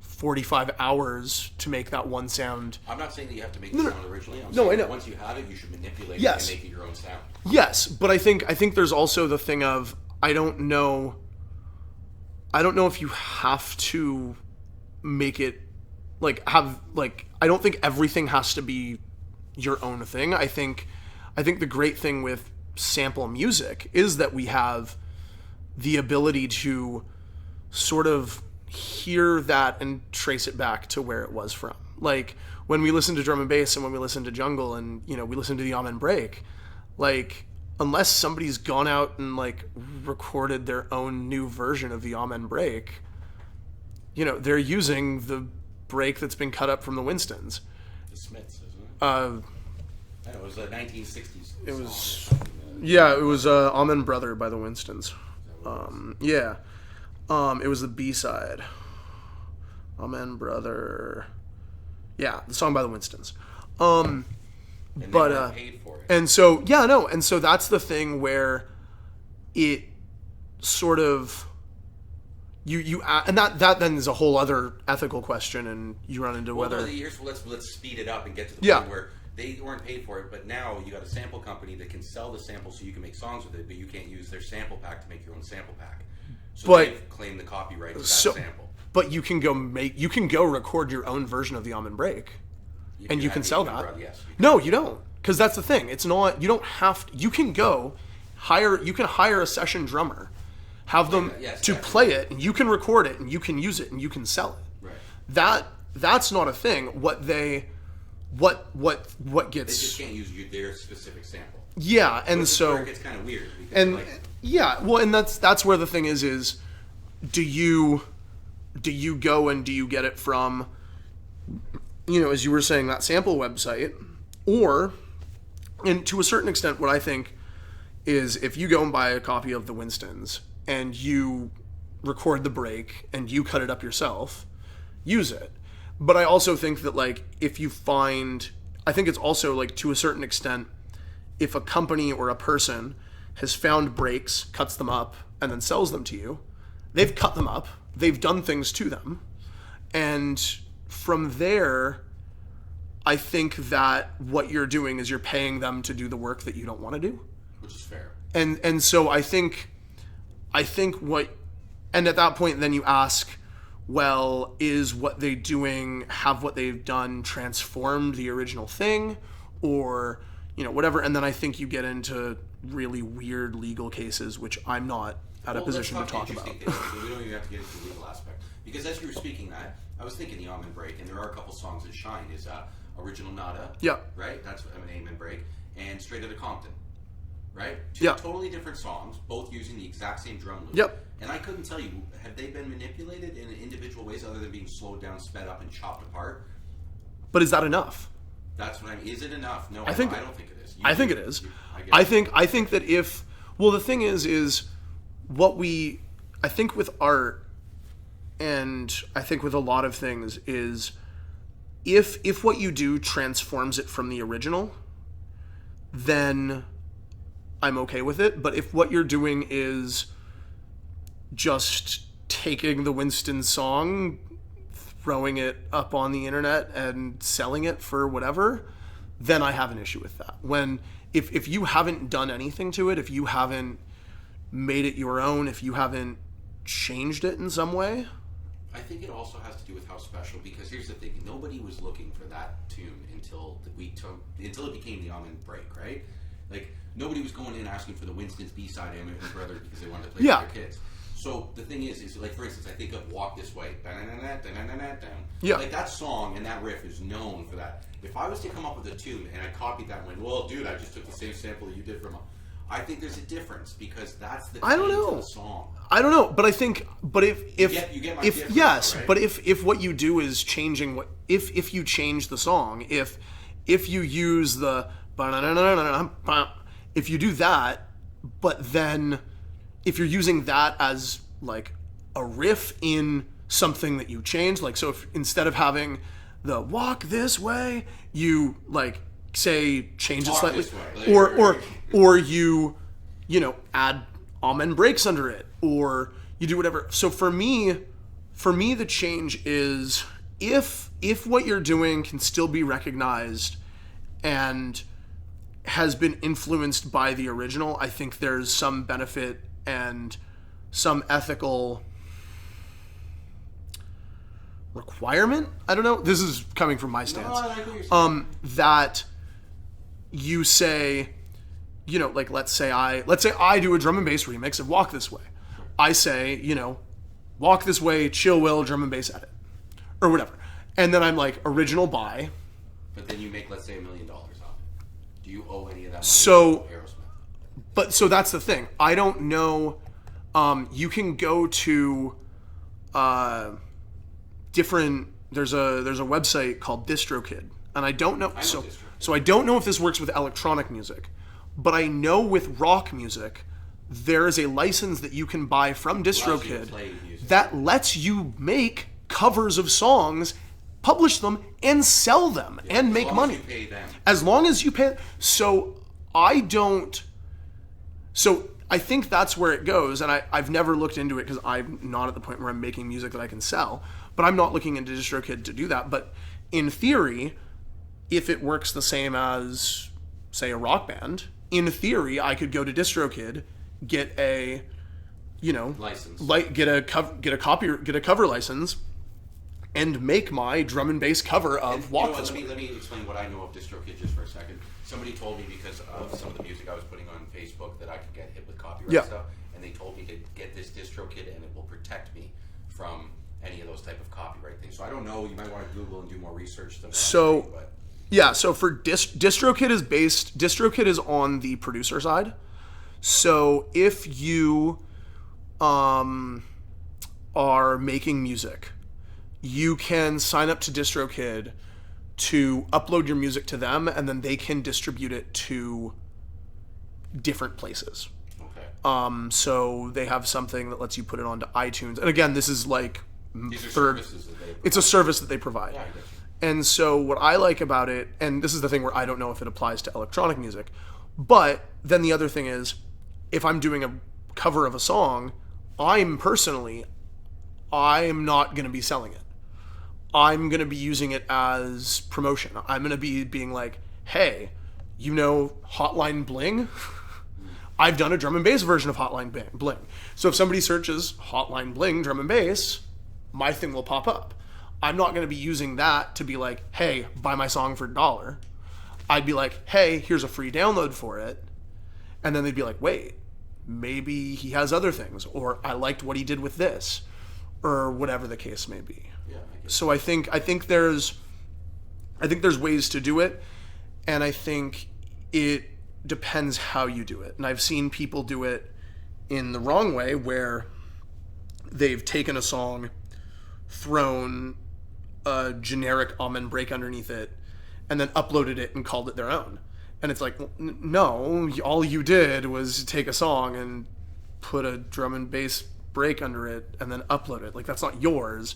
45 hours to make that one sound. I'm not saying that you have to make the sound originally. I'm saying I know. Once you have it, you should manipulate it and make it your own sound. Yes, but I think there's also the thing of, I don't know if you have to make it I don't think everything has to be your own thing. I think the great thing with sample music is that we have the ability to sort of hear that and trace it back to where it was from. Like when we listen to drum and bass, and when we listen to jungle, and we listen to the Amen Break, like, unless somebody's gone out and recorded their own new version of the Amen Break, they're using break that's been cut up from the Winstons. The Smiths, isn't it? Uh, I know, it was a 1960s it song. was, yeah, it was Amen Brother by the Winstons. Yeah. It was the B-side. Amen Brother. Yeah, the song by the Winstons. And they But weren't paid for it. and so yeah, no, and so that's the thing where it sort of and that then is a whole other ethical question, and you run into whether Let's speed it up and get to the Yeah. point where they weren't paid for it, but now you got a sample company that can sell the sample so you can make songs with it, but you can't use their sample pack to make your own sample pack. So But- they've claimed the copyright to that so, sample. but you can go record your own version of the Amen Break, and you can sell that. Yes. No, you don't, because that's the thing. It's not. You don't have to. You can hire a session drummer, have them Yes, to definitely. play it, and you can record it, and you can use it, and you can sell it. Right. That's not a thing. What They gets just can't use their specific sample. yeah, and Which is so where it gets kind of weird. Because and like, yeah, well, and that's where the thing is do you go and do you get it from, as you were saying, that sample website, or, and to a certain extent, what I think is if you go and buy a copy of the Winstons and you record the break and you cut it up yourself, use it. But I also think that, like, if you find, I think it's also, like, to a certain extent, if a company or a person has found breaks, cuts them up, and then sells them to you, they've cut them up, they've done things to them, and from there, I think that what you're doing is you're paying them to do the work that you don't want to do. which is fair. And so I think what, and at that point then you ask, well, is what they doing, have what they've done transformed the original thing, or whatever, and then I think you get into really weird legal cases, which I'm not at a position to talk about. We don't even have to get into the legal aspect, because as you were speaking that, I was thinking the Amen Break, and there are a couple songs that shine. Is Original Nada, Yeah. right? That's an Amen Break, and Straight Outta Compton, right? Two Yeah. totally different songs, both using the exact same drum loop. Yep. And I couldn't tell you, have they been manipulated in individual ways other than being slowed down, sped up, and chopped apart? But is that enough? That's what I mean. Is it enough? No, I I think- don't think it is. I think it is. I guess. I think that if, well, the thing is I think with art, and I think with a lot of things, is if what you do transforms it from the original, then I'm okay with it. But if what you're doing is just taking the Winston song, throwing it up on the internet and selling it for whatever, then I have an issue with that. When if you haven't done anything to it, if you haven't made it your own, if you haven't changed it in some way, I think it also has to do with how special, because here's the thing, nobody was looking for that tune until it became the Amen Break, right? Like, nobody was going in asking for the Winston's B-side Amen Brother because they wanted to play Yeah. with their kids. So the thing is like, for instance, I think of Walk This Way. Yeah. Like, that song and that riff is known for that. If I was to come up with a tune and I copied that and went, well, dude, I just took the same sample that you did from I think there's a difference, because that's the I don't key to know. the song. I don't know, but I think, but if You get my difference, yes, right? but if what you do is changing if you change the song, if you use the if you do that, but then if you're using that as like a riff in something that you change, like, so if instead of having the walk this way, you like say change it Walk slightly, this way. or you add amen breaks under it, or you do whatever. So for me the change is if what you're doing can still be recognized and has been influenced by the original, I think there's some benefit and some ethical requirement. I don't know. This is coming from my stance. No, I like what you're saying. That you say, like, let's say I do a drum and bass remix of Walk This Way. I say, Walk This Way, Chill Will, drum and bass edit, or whatever. And then I'm like, original buy. But then you make, let's say, $1 million off it. Do you owe any of that money So- to Aerosmith? But so that's the thing. I don't know. You can go to different there's a website called DistroKid, and I don't know. I know So DistroKid. so I don't know if this works with electronic music, but I know with rock music, there is a license that you can buy from Allows you to DistroKid play music. that lets you make covers of songs, publish them, and sell them and make as long money. As you pay them. As long as you pay. So I don't. So I think that's where it goes, and I've never looked into it because I'm not at the point where I'm making music that I can sell. But I'm not looking into DistroKid to do that. But in theory, if it works the same as, say, a rock band, in theory, I could go to DistroKid, get a, License. get a cover license, and make my drum and bass cover of Walk This Way. Let me explain what I know of DistroKid just for a second. Somebody told me because of some of the music I was putting on Facebook that I could get hit with copyright Yeah. stuff, and they told me to get this DistroKid and it will protect me from any of those type of copyright things. So I don't know. You might want to Google and do more research than what So- I'm doing, but Yeah, so for DistroKid is on the producer side. So if you are making music, you can sign up to DistroKid to upload your music to them, and then they can distribute it to different places. okay. So they have something that lets you put it onto iTunes. And again, this is like These are third. services that they It's a service that they provide. Yeah, I get you. And so what I like about it, and this is the thing where I don't know if it applies to electronic music, but then the other thing is, if I'm doing a cover of a song, I'm not going to be selling it. I'm going to be using it as promotion. I'm going to be being like, hey, you know Hotline Bling? I've done a drum and bass version of Hotline Bling. So if somebody searches Hotline Bling drum and bass, my thing will pop up. I'm not going to be using that to be like, hey, buy my song for $1. I'd be like, hey, here's a free download for it. And then they'd be like, wait, maybe he has other things, or I liked what he did with this, or whatever the case may be. Yeah, I get So I think there's ways to do it, and I think it depends how you do it. And I've seen people do it in the wrong way, where they've taken a song, thrown a generic amen break underneath it, and then uploaded it and called it their own. And it's like, no, all you did was take a song and put a drum and bass break under it and then upload it. Like, that's not yours.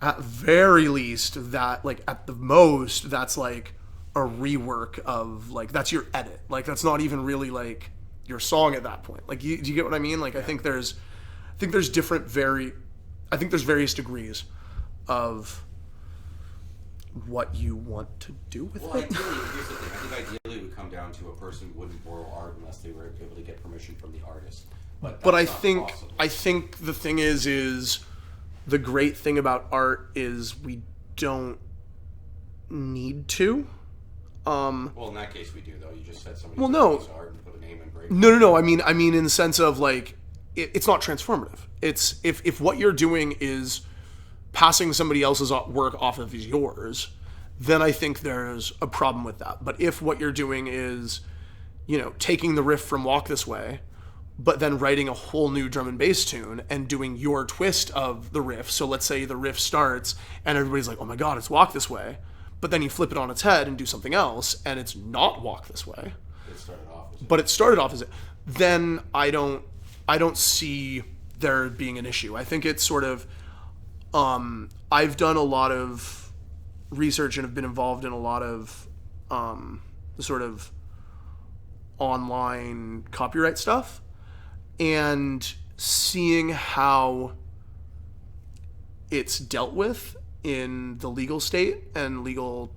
At very least, that, like, at the most, that's like a rework of, like, that's your edit. Like, that's not even really like your song at that point. Like, do you get what I mean? Like, I think there's various degrees of what you want to do with Well, it. ideally, here's the thing. I think ideally it would come down to a person wouldn't borrow art unless they were able to get permission from the artist. But But I that's not think possible. I think the thing is the great thing about art is we don't need to. Well, in that case, we do though. You just said somebody Well, took no. a piece of art and put a name and break. No. I mean in the sense of, like, it's not transformative. It's if what you're doing is passing somebody else's work off of as yours, then I think there's a problem with that. But if what you're doing is, taking the riff from Walk This Way, but then writing a whole new drum and bass tune and doing your twist of the riff. So let's say the riff starts and everybody's like, oh my God, it's Walk This Way. But then you flip it on its head and do something else and it's not Walk This Way, It started off as but it started off as it. Then I don't see there being an issue. I think it's sort of, I've done a lot of research and have been involved in a lot of the sort of online copyright stuff, and seeing how it's dealt with in the legal state and legal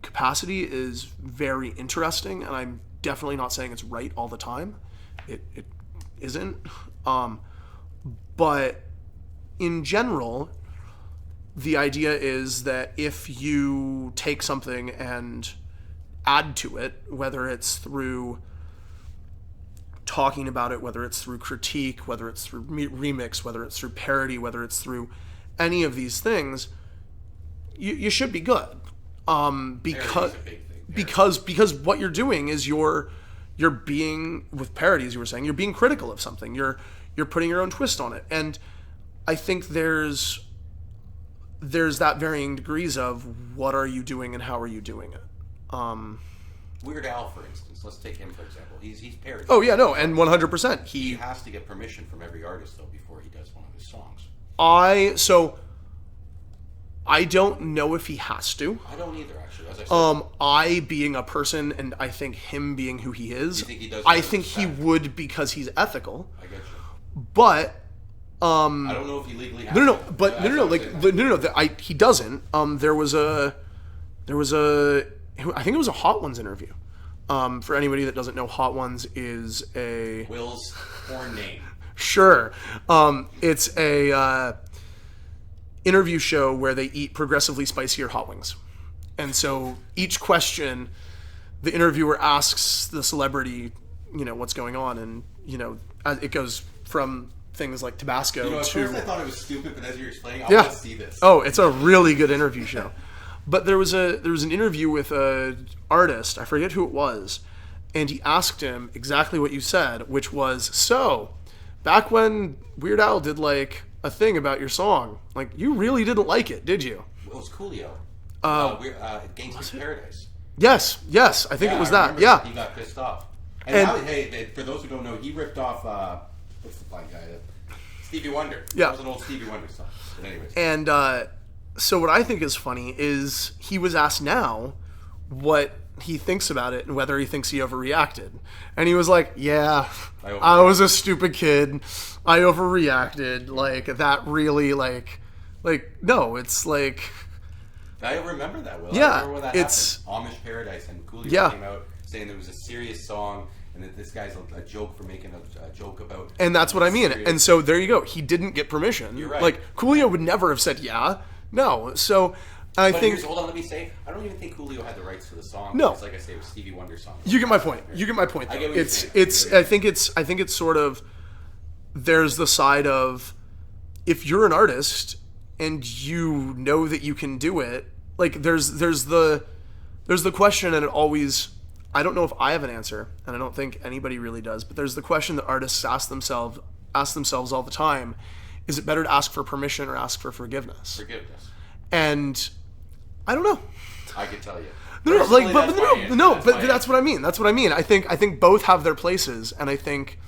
capacity is very interesting. And I'm definitely not saying it's right all the time. It isn't. But in general, the idea is that if you take something and add to it, whether it's through talking about it, whether it's through critique, whether it's through remix, whether it's through parody, whether it's through any of these things, you should be good. Because Parody's a big thing. because what you're doing is you're being, with parodies, you were saying, you're being critical of something. You're putting your own twist on it. And I think there's there's that varying degrees of what are you doing and how are you doing it. Weird Al, for instance. Let's take him for example. He's parodied. Oh yeah, no, and 100%. He has to get permission from every artist though before he does one of his songs. I don't know if he has to. I don't either, actually. As I said, I being a person, and I think him being who he is, you think he does I it think he respect? would because he's ethical. I get you. But I don't know if he legally has no, to. but That's no, what I'm saying. he doesn't. There was a, I think it was a Hot Ones interview. For anybody that doesn't know, Hot Ones is a Will's porn name. Sure. It's a interview show where they eat progressively spicier hot wings. And so each question, the interviewer asks the celebrity, what's going on. And, it goes from things like Tabasco At to... first I thought it was stupid, but as you're explaining, I Yeah. want to see this. Oh, it's a really good interview show. But there was an interview with an artist, I forget who it was, and he asked him exactly what you said, which was, so, back when Weird Al did like a thing about your song, like you really didn't like it, did you? It was Coolio. Gangsta's Paradise. Yes, I think it was I that. remember Yeah. He got pissed off. And now, hey, for those who don't know, he ripped off, what's the blind guy? Stevie Wonder. Yeah. That was an old Stevie Wonder song. But anyways. And so what I think is funny is he was asked now what he thinks about it and whether he thinks he overreacted. And he was like, yeah, I was a stupid kid. I overreacted. Like, that really, no, it's like... I remember that, Will. Yeah, I remember when that it's... happened. Amish Paradise, and Coolio came out saying there was a serious song, and that this guy's a joke for making a joke about... And that's what I mean. serious. And so there you go. He didn't get permission. You're right. Like, Coolio would never have said, yeah. No. So I But think... hold on, let me say, I don't even think Coolio had the rights to the song. No. Because, like I say, it was Stevie Wonder's song. You get my point. You get my point. Though. I get what you're It's saying. I think it's sort of, there's the side of, if you're an artist and you know that you can do it, like there's the question, and it always, I don't know if I have an answer, and I don't think anybody really does, but there's the question that artists ask themselves all the time: is it better to ask for permission or ask for forgiveness? Forgiveness. And I don't know. I could tell you. No, Personally, but that's my answer. but that's what I mean. That's what I mean. I think both have their places, and I think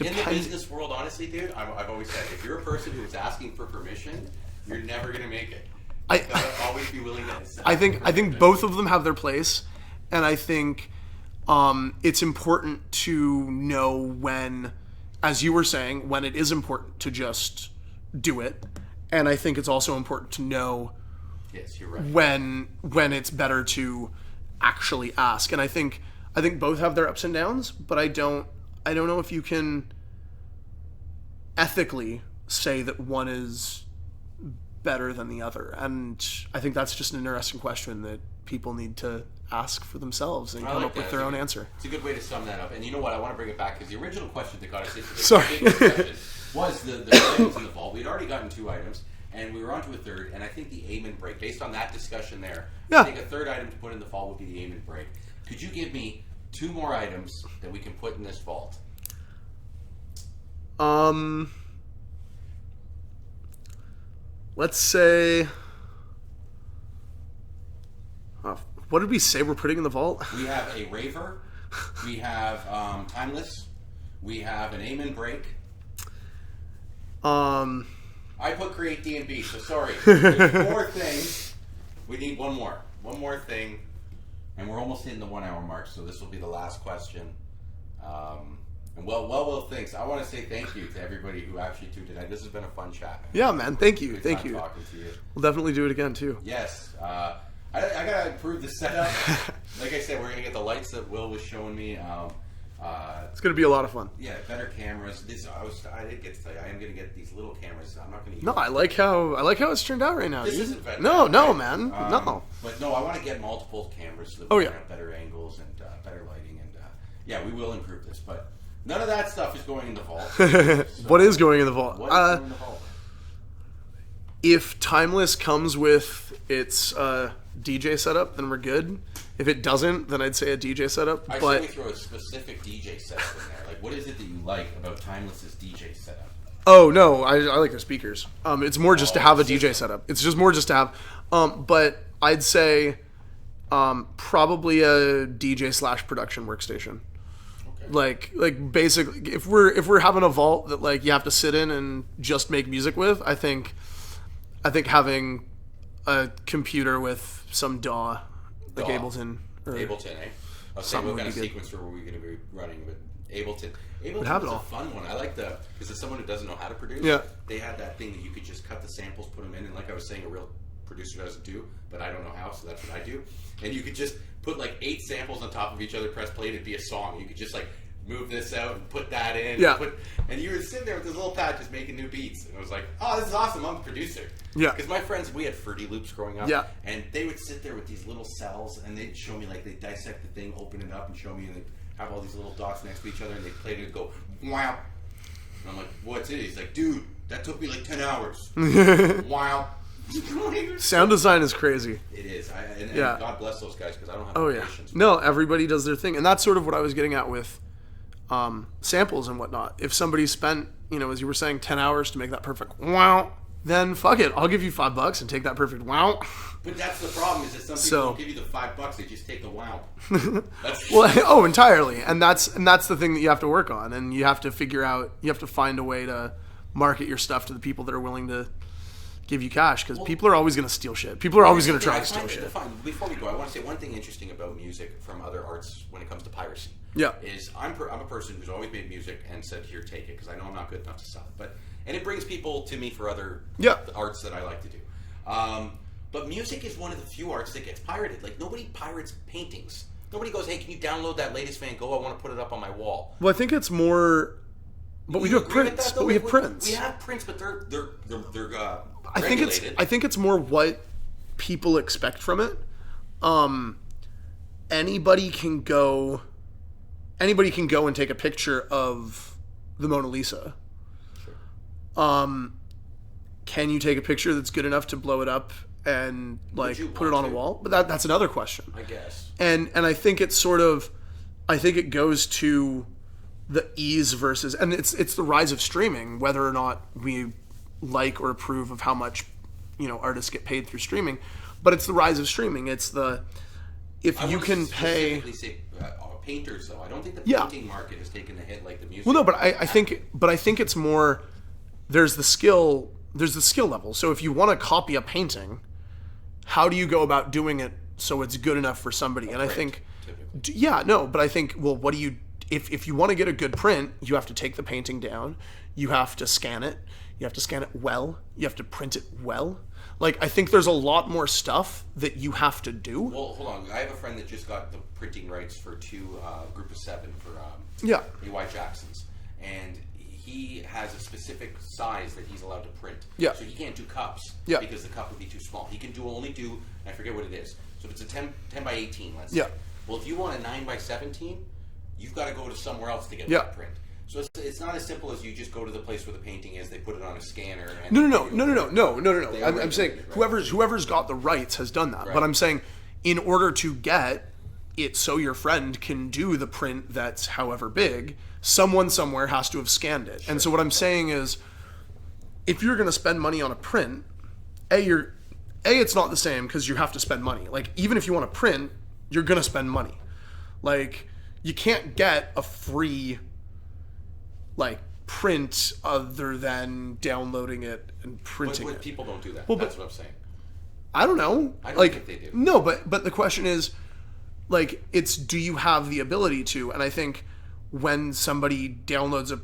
In the business world, honestly, dude, I've always said, if you're a person who's asking for permission, you're never gonna make it. You gotta always be willing to accept I think both of them have their place, and I think it's important to know when, as you were saying, when it is important to just do it, and I think it's also important to know Yes, you're right. when it's better to actually ask. And I think both have their ups and downs, but I don't know if you can ethically say that one is better than the other. And I think that's just an interesting question that people need to ask for themselves and come up with their own answer. It's a good way to sum that up. And you know what? I want to bring it back because the original question that got us into this Sorry. discussion was the items in the vault. We'd already gotten 2 items, and we were on to a third. And I think the aim and break, based on that discussion there, Yeah. I think a third item to put in the vault would be the aim and break. Could you give me 2 more items that we can put in this vault? Let's say, what did we say we're putting in the vault? We have a raver, we have timeless, we have an aim and break. I put create DnB, so sorry. There's 4 things. We need one more thing, and we're almost hitting the 1 hour mark. So this will be the last question. And well, thanks. I want to say thank you to everybody who actually tuned in. This has been a fun chat. Yeah, man. Thank you. Good Thank time you. Talking to you. We'll definitely do it again too. Yes. I gotta improve the setup. Like I said, we're gonna get the lights that Will was showing me. It's gonna be a lot of fun. Yeah, better cameras. I did get to tell you, I am gonna get these little cameras. I'm not gonna use No, I like how it's turned out right now. This dude. isn't bad. No, right? man. No. But no, I want to get multiple cameras so that Oh, we yeah. can have better angles and better lighting. And yeah, we will improve this. But none of that stuff is going in the vault. What is going in the vault? What is going in the vault? If Timeless comes with its DJ setup, then we're good. If it doesn't, then I'd say a DJ setup. I say But we throw a specific DJ setup in there. Like, what is it that you like about Timeless's DJ setup? Oh no, I like the speakers. It's more just to have a DJ setup. It's just more just to have. But I'd say probably a DJ slash production workstation. Like basically, if we're having a vault that like you have to sit in and just make music with, I think having a computer with some DAW, like Ableton. Ableton, eh? I'll say what kind of sequencer were we going to be running with Ableton? Ableton was a fun one. I like because as someone who doesn't know how to produce, they had that thing that you could just cut the samples, put them in, and like I was saying, a real producer doesn't do, but I don't know how, so that's what I do. And you could just put like 8 samples on top of each other, press play, and it'd be a song. You could just like move this out and put that in. Yeah. And you were sitting there with this little pad just making new beats. And I was like, oh, this is awesome. I'm the producer. Yeah. Because my friends, we had Fruity Loops growing up. Yeah. And they would sit there with these little cells and they'd show me, like, they'd dissect the thing, open it up and show me, and they'd have all these little dots next to each other, and they'd play it and go, wow. And I'm like, what's it? He's like, dude, that took me like 10 hours. Wow. Sound design is crazy. It is. And God bless those guys, because I don't have the patience. No, everybody does their thing. And that's sort of what I was getting at with samples and whatnot. If somebody spent, as you were saying, 10 hours to make that perfect wow, then fuck it. I'll give you $5 and take that perfect wow. But that's the problem, is that some people don't give you the $5, they just take the wow. Well, entirely. And that's the thing that you have to work on. And you have to figure out, you have to find a way to market your stuff to the people that are willing to give you cash, because people are always going to steal shit. People are always going to try to steal shit. Before we go, I want to say one thing interesting about music from other arts when it comes to piracy. Yeah. Is I'm a person who's always made music and said, here, take it, because I know I'm not good enough to sell it. And it brings people to me for other arts that I like to do. But music is one of the few arts that gets pirated. Like, nobody pirates paintings. Nobody goes, hey, can you download that latest Van Gogh? I want to put it up on my wall. Well, I think it's more... But we do have prints. But we have prints. We have prints, but they're I think it's more what people expect from it. Anybody can go and take a picture of the Mona Lisa. Sure. Can you take a picture that's good enough to blow it up and like put it on a wall? But that's another question. I guess. And I think it's I think it goes to the ease versus, and it's the rise of streaming, whether or not we like or approve of how much artists get paid through streaming, but it's the rise of streaming. It's if you can pay. Say, painters though, I don't think the painting market has taken the hit like the music. Well, no, but I think it's more. There's the skill level. So if you want to copy a painting, how do you go about doing it so it's good enough for somebody? And I think, but I think, well, what do you? If you want to get a good print, you have to take the painting down. You have to scan it. You have to scan it well. You have to print it well. Like, I think there's a lot more stuff that you have to do. Well, hold on. I have a friend that just got the printing rights for 2 Group of 7 for A.Y. Jackson's. And he has a specific size that he's allowed to print. Yeah. So he can't do cups because the cup would be too small. He can only do, I forget what it is. So if it's a 10 by 18, let's say. Well, if you want a 9 by 17, you've got to go to somewhere else to get that print. So it's not as simple as you just go to the place where the painting is, they put it on a scanner. And No. I'm saying whoever's got the rights has done that. Right. But I'm saying in order to get it so your friend can do the print that's however big, someone somewhere has to have scanned it. Sure. And so what I'm saying is, if you're going to spend money on a print, it's not the same because you have to spend money. Like, even if you want to print, you're going to spend money. Like, you can't get a free print other than downloading it and printing it. People don't do that. Well, that's what I'm saying. I don't know. I don't think they do. No, but the question is, it's do you have the ability to? And I think when somebody downloads a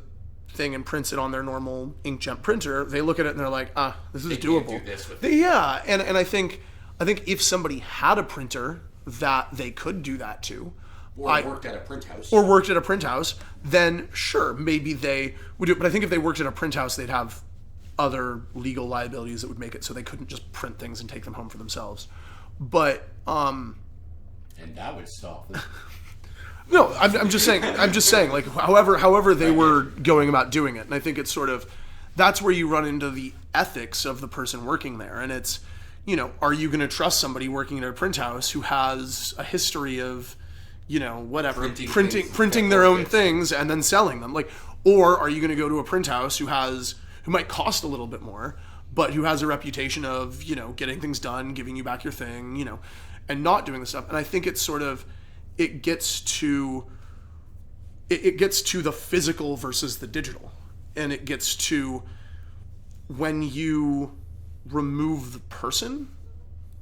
thing and prints it on their normal inkjet printer, they look at it and they're like, this is doable. Can't do this with and I think if somebody had a printer that they could do that to, or worked at a print house, then sure, maybe they would do it. But I think if they worked at a print house, they'd have other legal liabilities that would make it so they couldn't just print things and take them home for themselves. But and that would stop them. No, I'm just saying like however they were going about doing it. And I think it's sort of, that's where you run into the ethics of the person working there. And it's, are you going to trust somebody working at a print house who has a history of, whatever, printing their own things and then selling them? Like, or are you going to go to a print house who has, who might cost a little bit more, but who has a reputation of, getting things done, giving you back your thing, and not doing the stuff. And I think it's sort of, it gets to the physical versus the digital. And it gets to when you remove the person,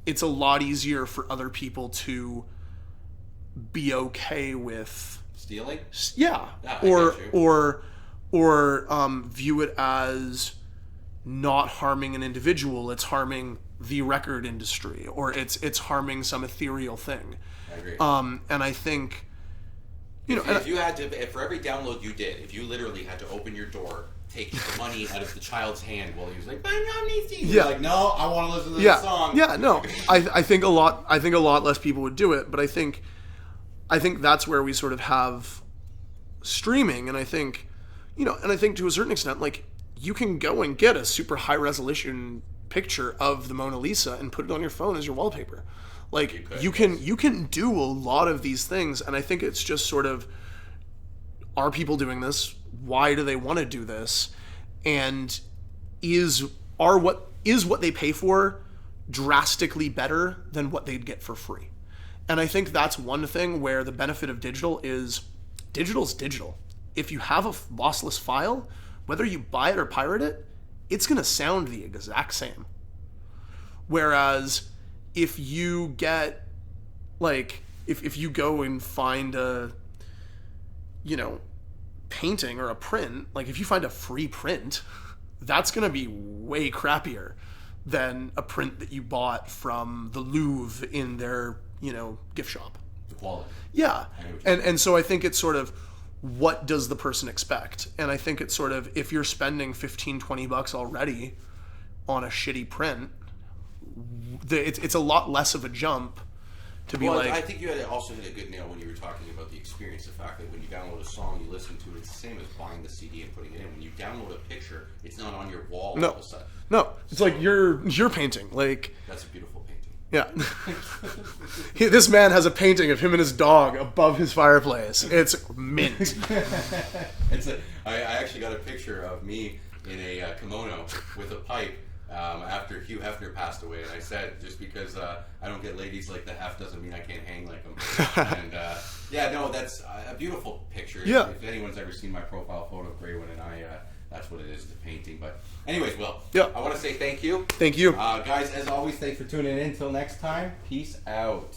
it's a lot easier for other people to be okay with Stealing? yeah, I get you. or view it as not harming an individual, it's harming the record industry, or it's harming some ethereal thing. I agree. And I think, If you had to, if for every download you did, if you literally had to open your door, take the money out of the child's hand while he was like, "My mom needs to," you're like, "No, I want to listen to this song." Yeah, no. I think a lot less people would do it, but I think that's where we sort of have streaming, and I think to a certain extent, like, you can go and get a super high resolution picture of the Mona Lisa and put it on your phone as your wallpaper. Like, you can do a lot of these things, and I think it's just sort of, are people doing this? Why do they want to do this? And is what they pay for drastically better than what they'd get for free? And I think that's one thing where the benefit of digital's digital. If you have a lossless file, whether you buy it or pirate it, it's going to sound the exact same. Whereas if you get, like, if you go and find a, painting or a print, like, if you find a free print, that's going to be way crappier than a print that you bought from the Louvre in their, gift shop. The quality. Yeah. And so I think it's sort of, what does the person expect? And I think it's sort of, if you're spending $15-20 already on a shitty print, it's a lot less of a jump to be like... I think you also hit a good nail when you were talking about the experience. The fact that when you download a song, you listen to it, it's the same as buying the CD and putting it in. When you download a picture, it's not on your wall all of a sudden. No, it's like you're painting. Like, that's a beautiful painting. Yeah. This man has a painting of him and his dog above his fireplace. It's mint. I actually got a picture of me in a kimono with a pipe after Hugh Hefner passed away, and I said, just because I don't get ladies like the Hef doesn't mean I can't hang like them. And that's a beautiful picture. Yeah. If anyone's ever seen my profile photo of Graywood and I, that's what it is, the painting. But anyways, Will, I want to say thank you. Thank you. Guys, as always, thanks for tuning in. Until next time, peace out.